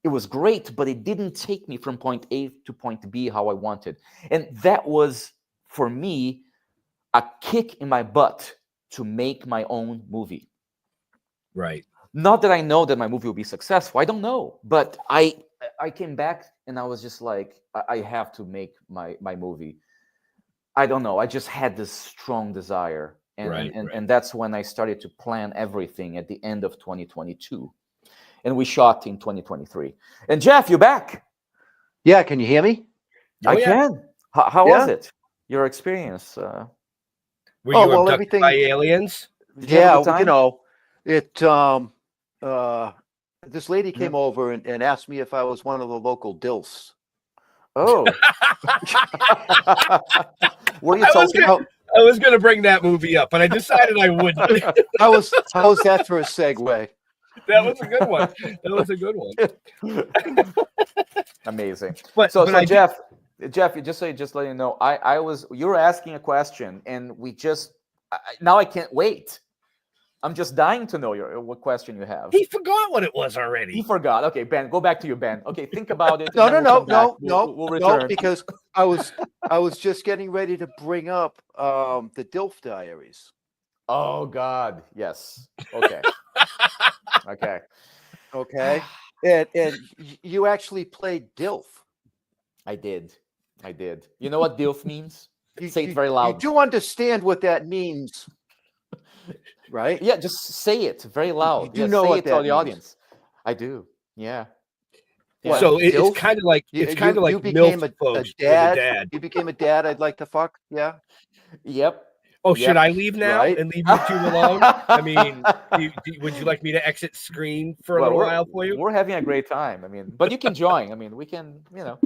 it was great, but it didn't take me from point A to point B how I wanted. And that was for me a kick in my butt to make my own movie. Right. Not that I know that my movie will be successful. I don't know. But I came back and I was just like, I have to make my movie. I don't know. I just had this strong desire. And that's when I started to plan everything at the end of 2022. And we shot in 2023. And Jeff, you're back. Yeah, can you hear me? Oh, I can. How Yeah. was it? Your experience? Were you abducted everything by aliens? Did you have a Yeah, good time? you know, this lady came over and asked me if I was one of the local DILFs. Oh. Were you talking about? I was going to bring that movie up, but I decided I wouldn't. How was that for a segue? That was a good one. That was a good one. Amazing. But Jeff, just let you know, you were asking a question, and now I can't wait. I'm just dying to know what question you have. He forgot what it was already. He forgot. Okay, Ben, go back to you, Ben. Okay, think about it. No, We'll return. because I was just getting ready to bring up the DILF Diaries. Oh God, yes. Okay. Okay. And you actually played DILF. I did. You know what DILF means? Say it very loud. You do understand what that means, right? Yeah, just say it very loud. You know say what it to that the means. audience. I do. Yeah. What, so it's DILF? kind of like you MILF became a folks dad. with a dad. You became a dad. I'd like to fuck. Yeah. Yep. Oh, should I leave now Right. and leave you two alone? I mean, would you like me to exit screen for a little while for you? We're having a great time. I mean, but you can join. I mean, we can do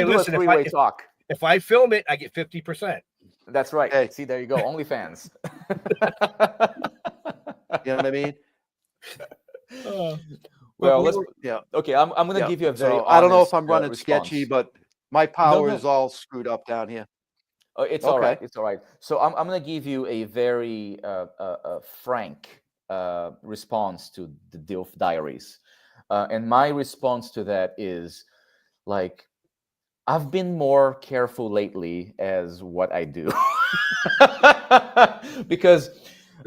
listen, a three-way talk. If I film it, I get 50%. That's right. Hey. See, there you go. OnlyFans. You know what I mean? Well, let's. Yeah. Okay, I'm going to give you a very. I don't know if honest, I'm running response. sketchy, but my power No. is all screwed up down here. Oh, it's all right. It's all right. So I'm going to give you a very frank response to the DILF Diaries, and my response to that is, like, I've been more careful lately as what I do, because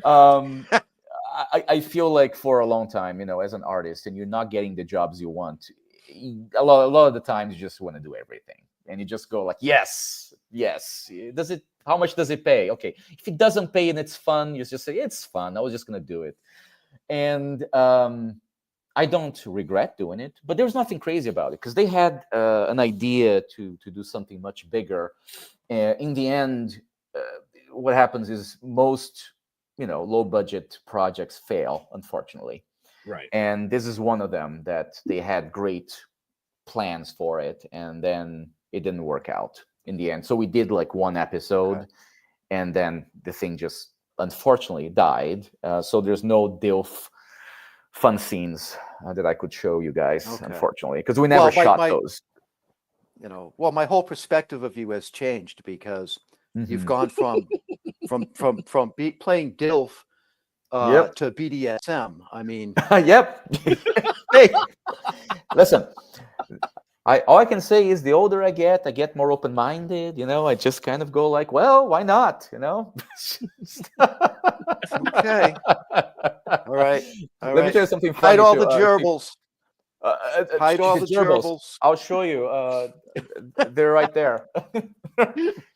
I feel like for a long time, as an artist, and you're not getting the jobs you want, a lot of the times you just want to do everything. And you just go like, yes. How much does it pay? Okay. If it doesn't pay and it's fun, you just say, it's fun. I was just going to do it. And I don't regret doing it, but there's nothing crazy about it because they had an idea to do something much bigger. In the end, what happens is most, low budget projects fail, unfortunately. Right. And this is one of them that they had great plans for it. And then it didn't work out in the end. So we did like one episode, and then the thing just unfortunately died. So there's no DILF fun scenes that I could show you guys, unfortunately, because we never shot those. My whole perspective of you has changed because you've gone from playing DILF to BDSM. I mean, yep. Hey, listen. All I can say is the older I get more open-minded. I just kind of go like, well, why not? Okay. All right. Let me tell you something funny. Hide all the gerbils. Hide all the gerbils. gerbils. I'll show you. They're right there.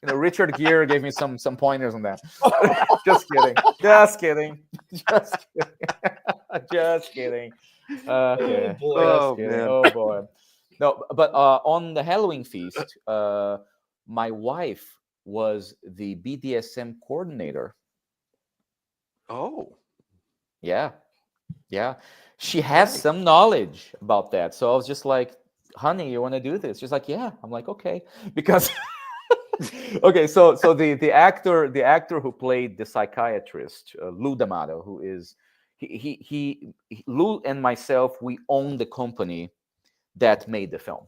Richard Gere gave me some pointers on that. Just kidding. Just kidding. Just kidding. Oh boy. Oh, kidding. man. Oh boy. No, but on the Halloween feast, my wife was the BDSM coordinator. Oh. Yeah. She has some knowledge about that. So I was just like, honey, you want to do this? She's like, yeah. I'm like, okay. Because okay, so the actor who played the psychiatrist, Lou D'Amato, who is Lou and myself, we own the company that made the film.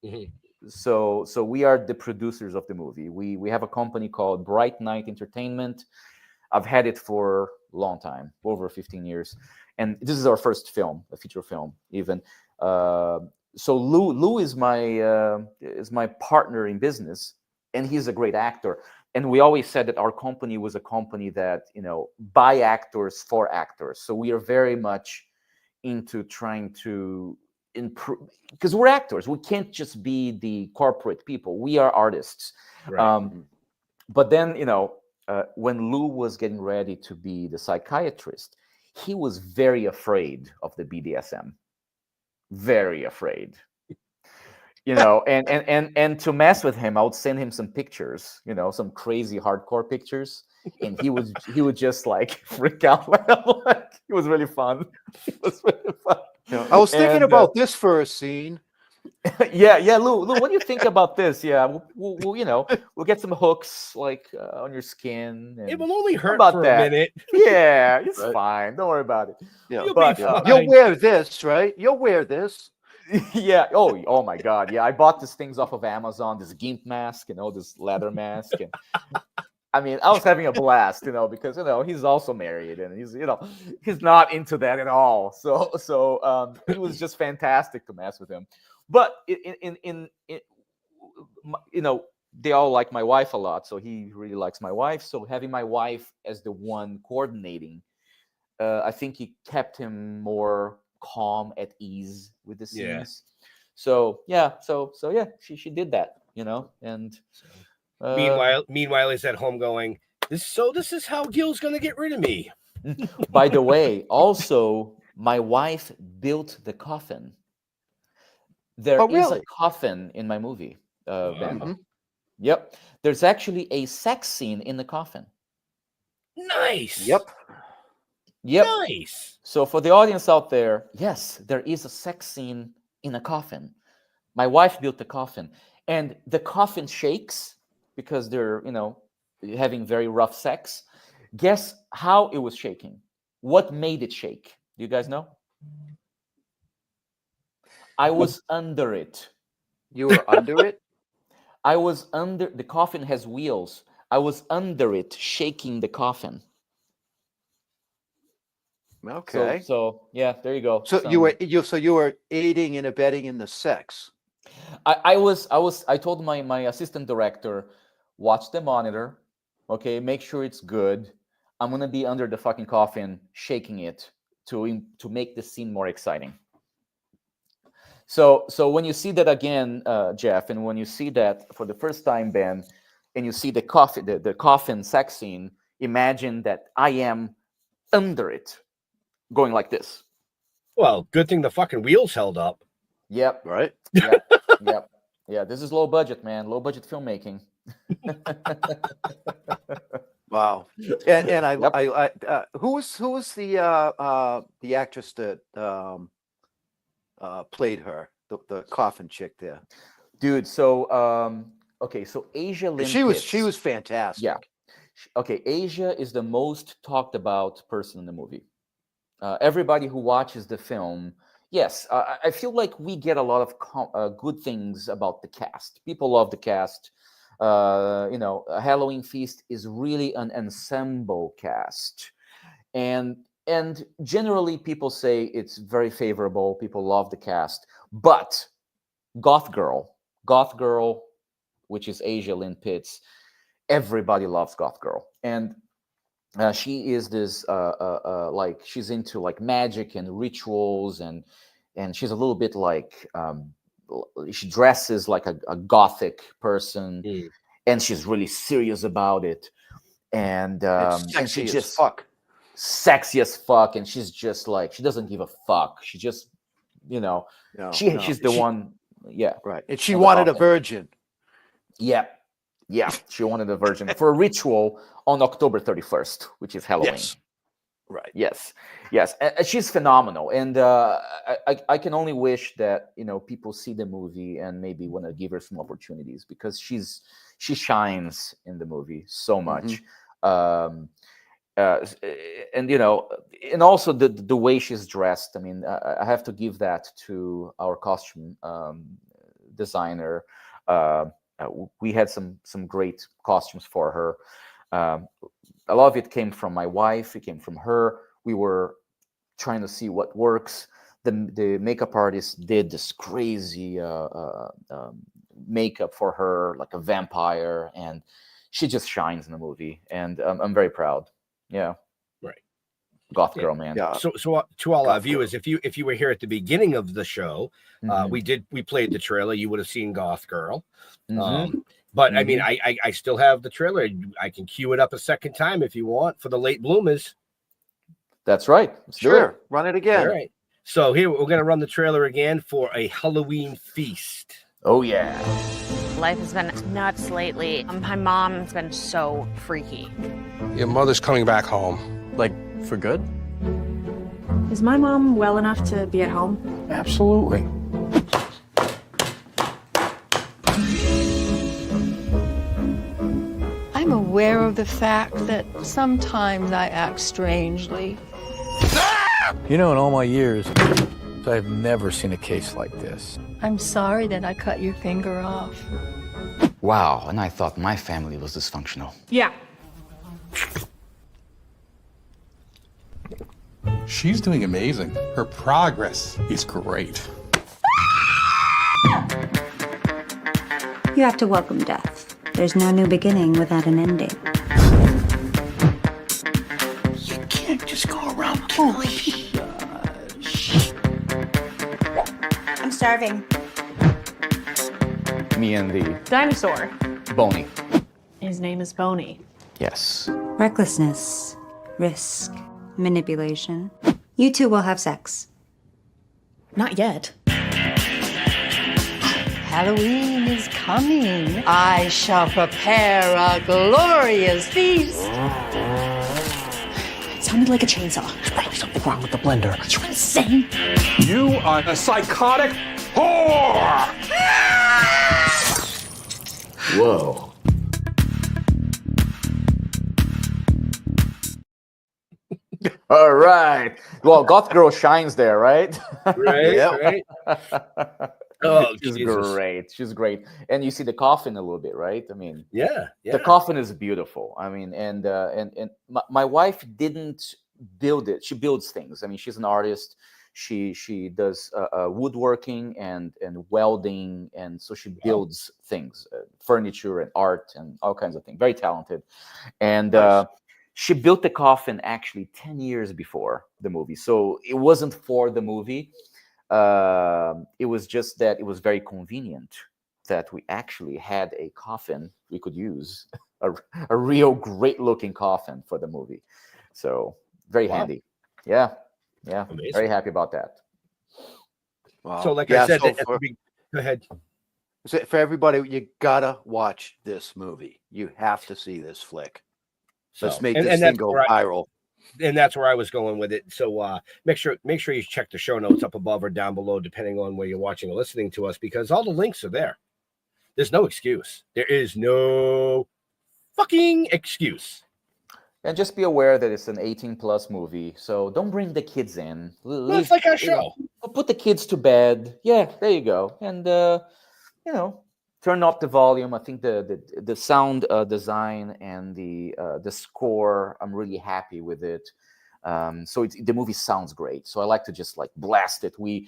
Mm-hmm. So we are the producers of the movie. We have a company called Bright Night Entertainment. I've had it for a long time, over 15 years. And this is our first film, a feature film, even. So Lou is my partner in business, and he's a great actor. and we always said that our company was a company that, by actors for actors. So we are very much into trying to improve, because we're actors. We can't just be the corporate people. We are artists. Right. But then, when Lou was getting ready to be the psychiatrist, he was very afraid of the BDSM. Very afraid. And to mess with him, I would send him some pictures, some crazy hardcore pictures, and he would just like freak out. It was really fun. It was really fun. I was thinking about this for a scene. Yeah, Lou, what do you think about this? Yeah, we'll get some hooks like on your skin. It will only hurt about for that. a minute. Yeah, it's fine. Don't worry about it. Yeah, you'll wear this, right? You'll wear this. Yeah. Oh my God. Yeah, I bought these things off of Amazon. This gimp mask, this leather mask, and I mean, I was having a blast, because he's also married, and he's not into that at all. So it was just fantastic to mess with him. But they all like my wife a lot, so he really likes my wife. So having my wife as the one coordinating, I think he kept him more calm, at ease with the scenes. Yeah. So yeah, she did that, and meanwhile he's at home going, this is how Gil's gonna get rid of me. By the way, also my wife built the coffin. There is a coffin in my movie, Ben. Yep. There's actually a sex scene in the coffin. Nice. Yep. Nice. So for the audience out there, yes, there is a sex scene in a coffin. My wife built the coffin, and the coffin shakes because they're, having very rough sex. Guess how it was shaking? What made it shake? Do you guys know? I was under it. You were under it? I was under, the coffin has wheels. I was under it, shaking the coffin. Okay. So yeah, there you go. So you were aiding and abetting in the sex. I told my assistant director, watch the monitor, okay, make sure it's good. I'm gonna be under the fucking coffin, shaking it to make the scene more exciting. So when you see that again, Jeff, and when you see that for the first time, Ben, and you see the coffin sex scene, imagine that I am under it, going like this. Well, good thing the fucking wheels held up. Yep. Right. Yep. Yeah. This is low budget, man. Low budget filmmaking. Wow. And I who was the actress that played her, the coffin chick there? Dude, so so Asia Lynn Pitts. She was fantastic. Yeah. Okay, Asia is the most talked about person in the movie. Everybody who watches the film, yes, I feel like we get a lot of good things about the cast. People love the cast. Halloween Feast is really an ensemble cast, and generally people say it's very favorable. People love the cast, but Goth Girl, which is Asia Lynn Pitts, everybody loves Goth Girl, and she is this like she's into like magic and rituals, and she's a little bit like she dresses like a gothic person, and she's really serious about it, and she just sexy as fuck, and she's just like, she doesn't give a fuck. She just she's the one. Yeah, right. And she wanted a virgin. Yeah, she wanted a virgin for a ritual on October 31st, which is Halloween. Yes. Right. Yes. And she's phenomenal, and I can only wish that people see the movie and maybe want to give her some opportunities, because she shines in the movie so much. And and also the way she's dressed. I mean, I have to give that to our costume designer. We had some great costumes for her. A lot of it came from my wife. It came from her. We were trying to see what works. The makeup artist did this crazy makeup for her, like a vampire, and she just shines in the movie, and I'm very proud. Yeah. Right. Goth girl, man. Yeah. So to all our viewers, if you were here at the beginning of the show, we played the trailer. You would have seen Goth Girl. But I mean, I still have the trailer. I can cue it up a second time if you want for the late bloomers. That's right. Let's do it. Run it again. All right. So here we're going to run the trailer again for A Halloween Feast. Oh yeah. Life has been nuts lately. My mom's been so freaky. Your mother's coming back home. Like, for good? Is my mom well enough to be at home? Absolutely. I'm aware of the fact that sometimes I act strangely. You know, in all my years, I've never seen a case like this. I'm sorry that I cut your finger off. Wow, and I thought my family was dysfunctional. Yeah. She's doing amazing. Her progress is great. You have to welcome death. There's no new beginning without an ending. You can't just go around killing people. I'm starving. Me and the Dinosaur. Boney. His name is Boney. Yes. Recklessness, risk, manipulation. You two will have sex. Not yet. Halloween is coming. I shall prepare a glorious feast. It sounded like a chainsaw. There's probably something wrong with the blender. You're insane. You are a psychotic whore! Whoa. All right. Well, Goth Girl shines there, right? Right, right. Oh, she's Jesus. great. She's great. And you see the coffin a little bit, right? I mean, Yeah, yeah. the coffin is beautiful. I mean, and my wife didn't build it. She builds things. I mean, she's an artist. She does woodworking and welding, and so she builds things, furniture and art and all kinds of things. Very talented. And Nice. she built the coffin actually 10 years before the movie. So it wasn't for the movie. It was just that it was very convenient that we actually had a coffin we could use, a real great looking coffin for the movie. So very handy. Yeah. Yeah. Amazing. Very happy about that. Wow. So like Yeah, I said, so at the for, go ahead. so for everybody, you gotta watch this movie. You have to see this flick. Let's So, make and this thing that's go where viral. And that's where I was going with it. So make sure you check the show notes up above or down below, depending on where you're watching or listening to us, because all the links are there. There's no excuse. There is no fucking excuse. And just be aware that it's an 18+ movie, so don't bring the kids in. Well, it's like our show. Put the kids to bed. Yeah, there you go. And turn up the volume. I think the sound design and the score, I'm really happy with it. So the movie sounds great. So I like to just like blast it. We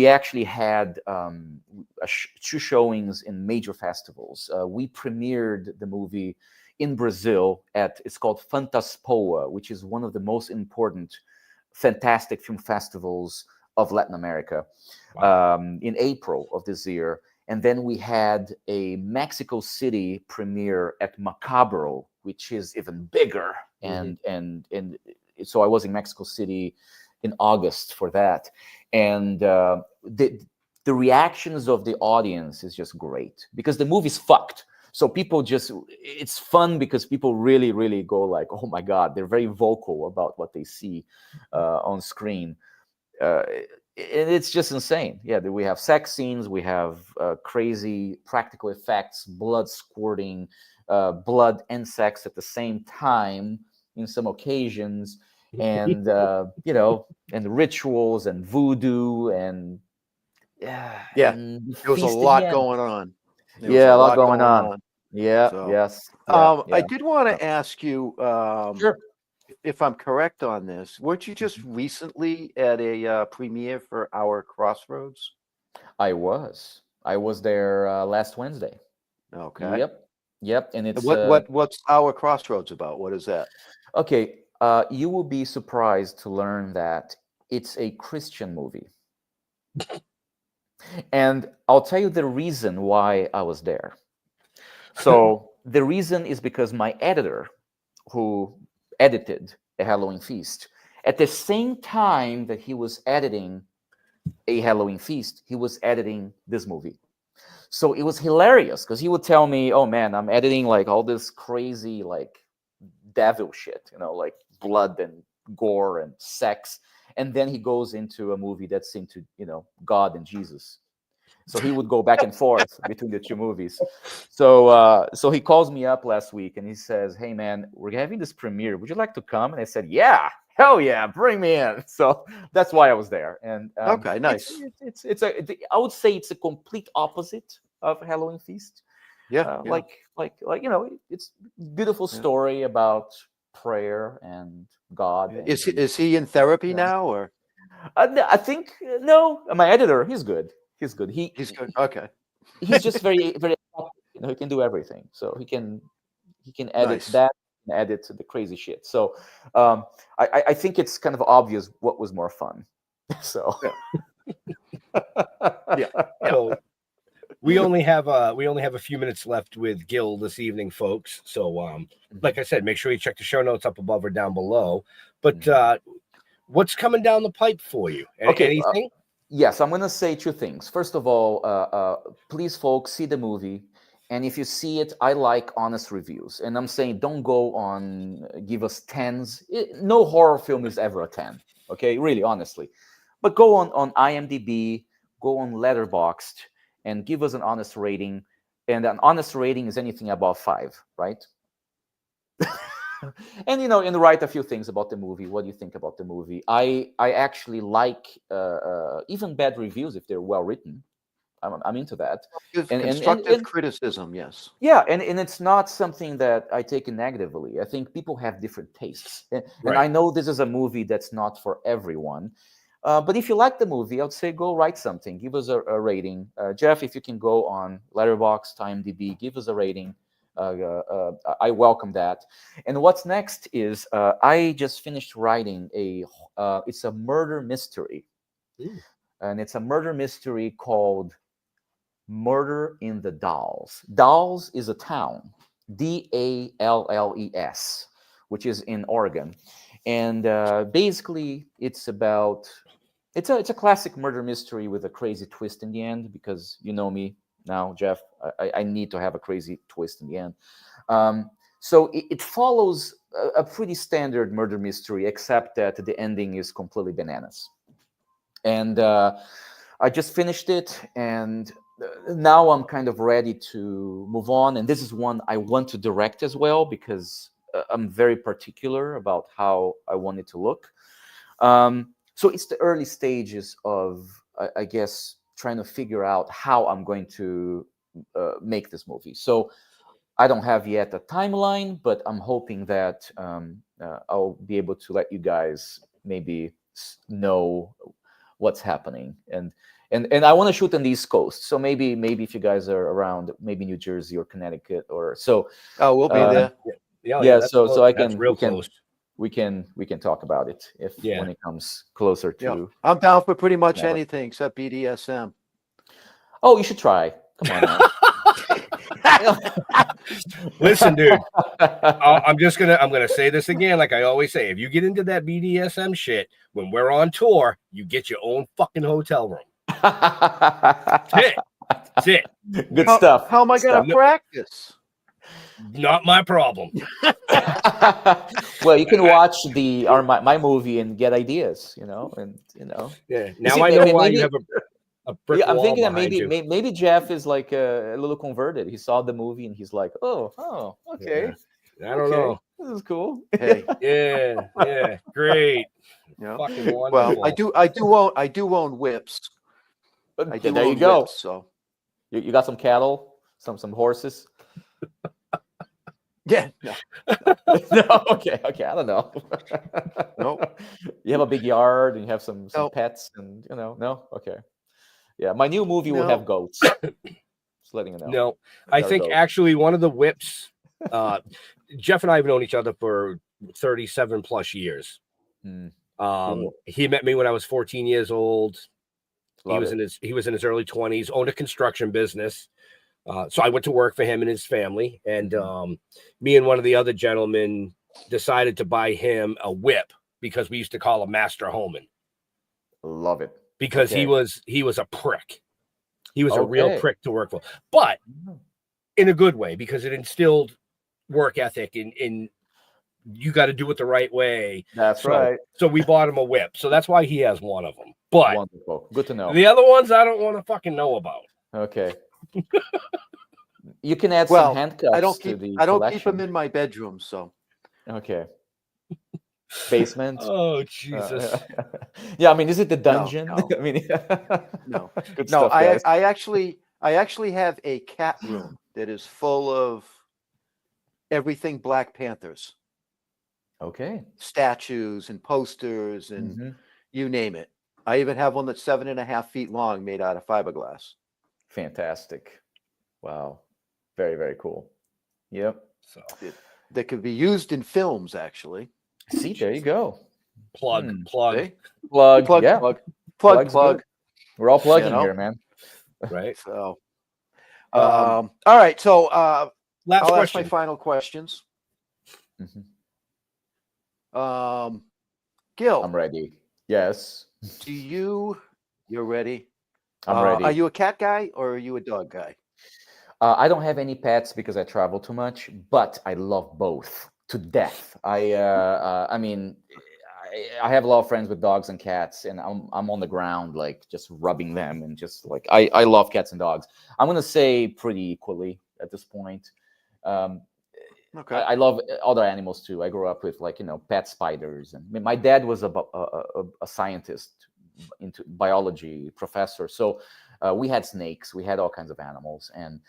actually had 2 showings in major festivals. We premiered the movie in Brazil it's called Fantaspoa, which is one of the most important fantastic film festivals of Latin America. Wow. In April of this year. And then we had a Mexico City premiere at Macabro, which is even bigger. And so I was in Mexico City in August for that. And the reactions of the audience is just great because the movie's fucked. So people it's fun because people really, really go like, oh my God, they're very vocal about what they see on screen. And it's just insane. Yeah, we have sex scenes, we have crazy practical effects, blood squirting, blood and sex at the same time in some occasions, and and rituals and voodoo and there was a lot going on. There was a lot going on. Yeah. So, yes. I did want to ask you. Sure. If I'm correct on this, weren't you just recently at a premiere for Our Crossroads? I was there last Wednesday. Okay. Yep. Yep, and it's what's our Crossroads about? What is that? Okay, you will be surprised to learn that it's a Christian movie. And I'll tell you the reason why I was there. So the reason is because my editor, who edited A Halloween Feast, at the same time that he was editing A Halloween Feast, he was editing this movie. So it was hilarious because he would tell me, "Oh man, I'm editing like all this crazy like devil shit, like blood and gore and sex," and then he goes into a movie that's into God and Jesus. So he would go back and forth between the two movies. So so he calls me up last week and he says, "Hey man, we're having this premiere. Would you like to come?" And I said, "Yeah, hell yeah, bring me in." So that's why I was there. And okay, nice. I would say it's a complete opposite of Halloween Feast. Yeah, like it's a beautiful story about prayer and God. And, is he in therapy now, or? I think no. My editor, he's good. He's good. He's good. Okay. He's just very very. He can do everything. So he can edit that and edit the crazy shit. So I think it's kind of obvious what was more fun. So yeah. So we only have a few minutes left with Guile this evening, folks. So like I said, make sure you check the show notes up above or down below. But what's coming down the pipe for you? Anything? Yes, I'm going to say two things. First of all, please, folks, see the movie. And if you see it, I like honest reviews. And I'm saying don't go on, give us 10s. No horror film is ever a 10, okay? Really, honestly. But go on IMDb, go on Letterboxd, and give us an honest rating. And an honest rating is anything above 5, right? And write a few things about the movie. What do you think about the movie? I actually like even bad reviews if they're well written. I'm into that. Constructive criticism, yes. Yeah, and it's not something that I take negatively. I think people have different tastes, and I know this is a movie that's not for everyone. But if you like the movie, I would say go write something. Give us a rating. Jeff, if you can go on Letterboxd, IMDb, give us a rating. I welcome that. And what's next is I just finished writing it's a murder mystery. Ooh. And it's a murder mystery called Murder in the Dalles. Dalles is a town, Dalles, which is in Oregon. And basically it's about it's a classic murder mystery with a crazy twist in the end, because you know me now, Jeff, I need to have a crazy twist in the end. So it follows a pretty standard murder mystery, except that the ending is completely bananas. And I just finished it, and now I'm kind of ready to move on. And this is one I want to direct as well, because I'm very particular about how I want it to look. So it's the early stages of, I guess, trying to figure out how I'm going to make this movie. So I don't have yet a timeline, but I'm hoping that I'll be able to let you guys maybe know what's happening. And I want to shoot on the East Coast. So maybe if you guys are around, maybe New Jersey or Connecticut or so. Oh, we'll be there. Yeah, so I can close. We can talk about it when it comes closer to. Yeah. I'm down for pretty much anything except BDSM. Oh, you should try. Come on. Listen, dude. I'm gonna say this again, like I always say. If you get into that BDSM shit when we're on tour, you get your own fucking hotel room. That's it. Good stuff. How am I gonna practice? Not my problem. Well, you can watch my movie and get ideas, and Yeah. Now I know why you have a brick wall. I'm thinking that behind you. maybe Jeff is like a little converted. He saw the movie and he's like, oh, okay. Yeah. I don't know. This is cool. Hey. Yeah. Great. Yeah. Fucking wonderful. Well, I do own whips. There you go. Whips, so you got some cattle, some horses. Yeah. No. No. Okay. I don't know. Nope. You have a big yard and you have some pets and no. Okay. Yeah. My new movie will have goats. Just letting you know. No, I think actually one of the whips, Jeff and I have known each other for 37 plus years. Cool. He met me when I was 14 years old. Love he was in his early 20s, owned a construction business. So I went to work for him and his family. And me and one of the other gentlemen decided to buy him a whip because we used to call him Master Homan. Love it. Because he was a prick. He was a real prick to work for, but in a good way, because it instilled work ethic in you got to do it the right way. That's right. So we bought him a whip. So that's why he has one of them. But wonderful. Good to know. The other ones I don't want to fucking know about. Okay. You can add some handcuffs I don't keep them in my bedroom, so. Okay. Basement. Oh Jesus. Yeah, I mean, is it the dungeon? No. I mean, no. Good No, stuff, guys. I actually have a cat room that is full of everything Black Panthers. Okay. Statues and posters and you name it. I even have one that's 7.5 feet long, made out of fiberglass. Fantastic. Wow. Very, very cool. Yep. So that could be used in films, actually. See, there you go. Plug. Yeah. Plug. We're all plugging here, man. Right. So, all right. So, last I'll question. ask my final questions. Gil, I'm ready. Yes. You're ready? I'm ready. Are you a cat guy or are you a dog guy? I don't have any pets because I travel too much, but I love both to death. I mean, I have a lot of friends with dogs and cats, and I'm on the ground, like just rubbing them, and just like I love cats and dogs. I'm gonna say pretty equally at this point. Okay. I love other animals too. I grew up with pet spiders, and I mean, my dad was a scientist, into biology professor, so we had snakes, we had all kinds of animals, and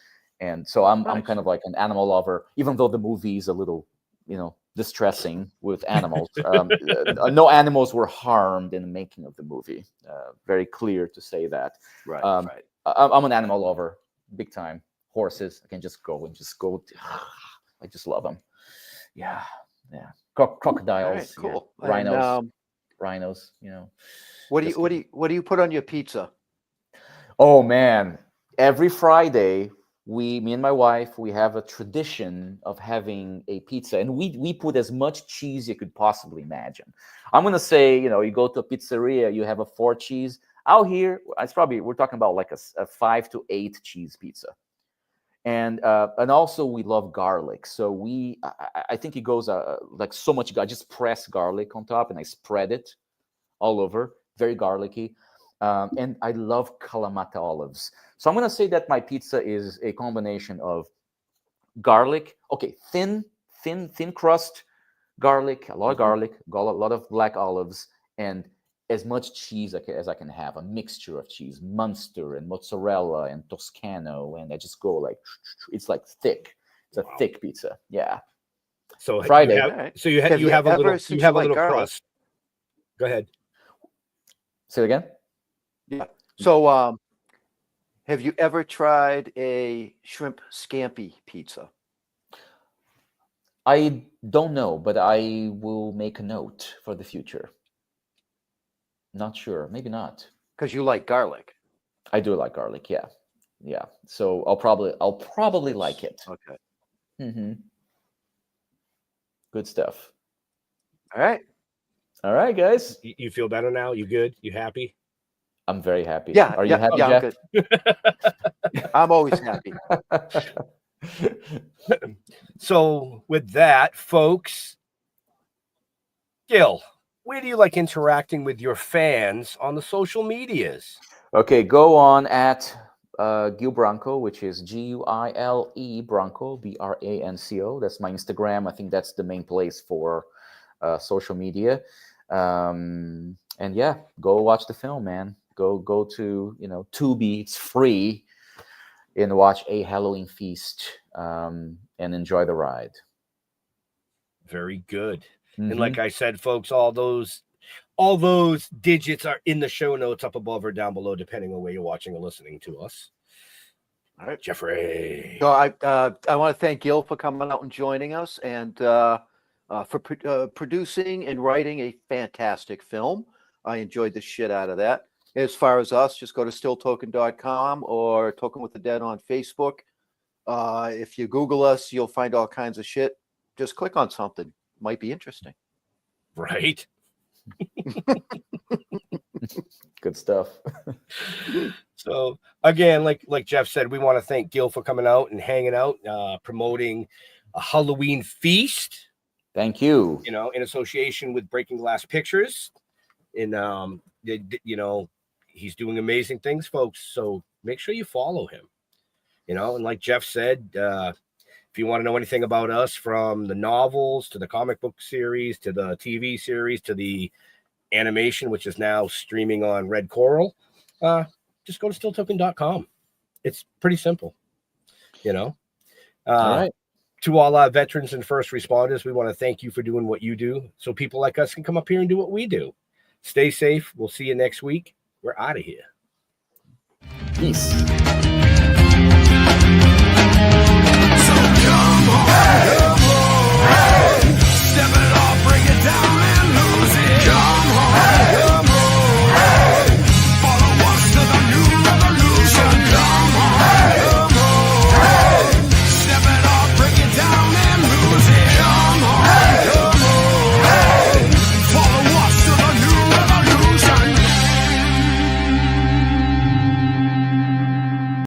so I'm kind of like an animal lover, even though the movie is a little distressing with animals. No animals were harmed in the making of the movie. Very clear to say that. Right. I'm an animal lover, big time. Horses, I can just go. I just love them. Yeah. Crocodiles. Right, cool. Yeah. Rhinos. What do you put on your pizza? Oh man! Every Friday, me and my wife, we have a tradition of having a pizza, and we put as much cheese you could possibly imagine. I'm gonna say, you go to a pizzeria, you have a 4 cheese. Out here, we're talking about like a 5 to 8 cheese pizza, and also we love garlic. So I think it goes like so much. I just press garlic on top and I spread it all over. Very garlicky. And I love Kalamata olives. So I'm going to say that my pizza is a combination of garlic, thin crust, garlic, a lot of garlic, a lot of black olives, and as much cheese as I can have, a mixture of cheese, Munster and mozzarella and Toscano, and I just go like, it's like thick. It's a thick pizza. Yeah. So Friday. You have a little crust. Go ahead. Say it again. Yeah. So, have you ever tried a shrimp scampi pizza? I don't know, but I will make a note for the future. Not sure. Maybe not. Because you like garlic. I do like garlic. Yeah. Yeah. So I'll probably like it. Okay. Mm-hmm. Good stuff. All right, guys. You feel better now? You good? You happy? I'm very happy. Yeah. Are you happy, yeah, Jeff? I'm good. I'm always happy. So with that, folks, Gil, where do you like interacting with your fans on the social medias? Okay, go on at Guile Branco, which is Guile Branco, Branco. That's my Instagram. I think that's the main place for social media. And yeah, go watch the film, man. Go to Tubi. It's free, and watch A Halloween Feast, and enjoy the ride. Very good. Mm-hmm. And like I said, folks, all those digits are in the show notes up above or down below, depending on where you're watching or listening to us. All right, Jeffrey. So I want to thank Gil for coming out and joining us, and for producing and writing a fantastic film. I enjoyed the shit out of that. As far as us, just go to stilltoken.com or Token with the Dead on Facebook. If you Google us, you'll find all kinds of shit. Just click on something. Might be interesting. Right. Good stuff. So again, like Jeff said, we want to thank Gil for coming out and hanging out, promoting a Halloween feast. Thank you. You know, in association with Breaking Glass Pictures. And you know, he's doing amazing things, folks. So make sure you follow him. You know, and like Jeff said, if you want to know anything about us, from the novels to the comic book series to the TV series to the animation, which is now streaming on Red Coral, just go to stilltoken.com. It's pretty simple, you know. All right. To all our veterans and first responders, we want to thank you for doing what you do so people like us can come up here and do what we do. Stay safe. We'll see you next week. We're out of here. Peace.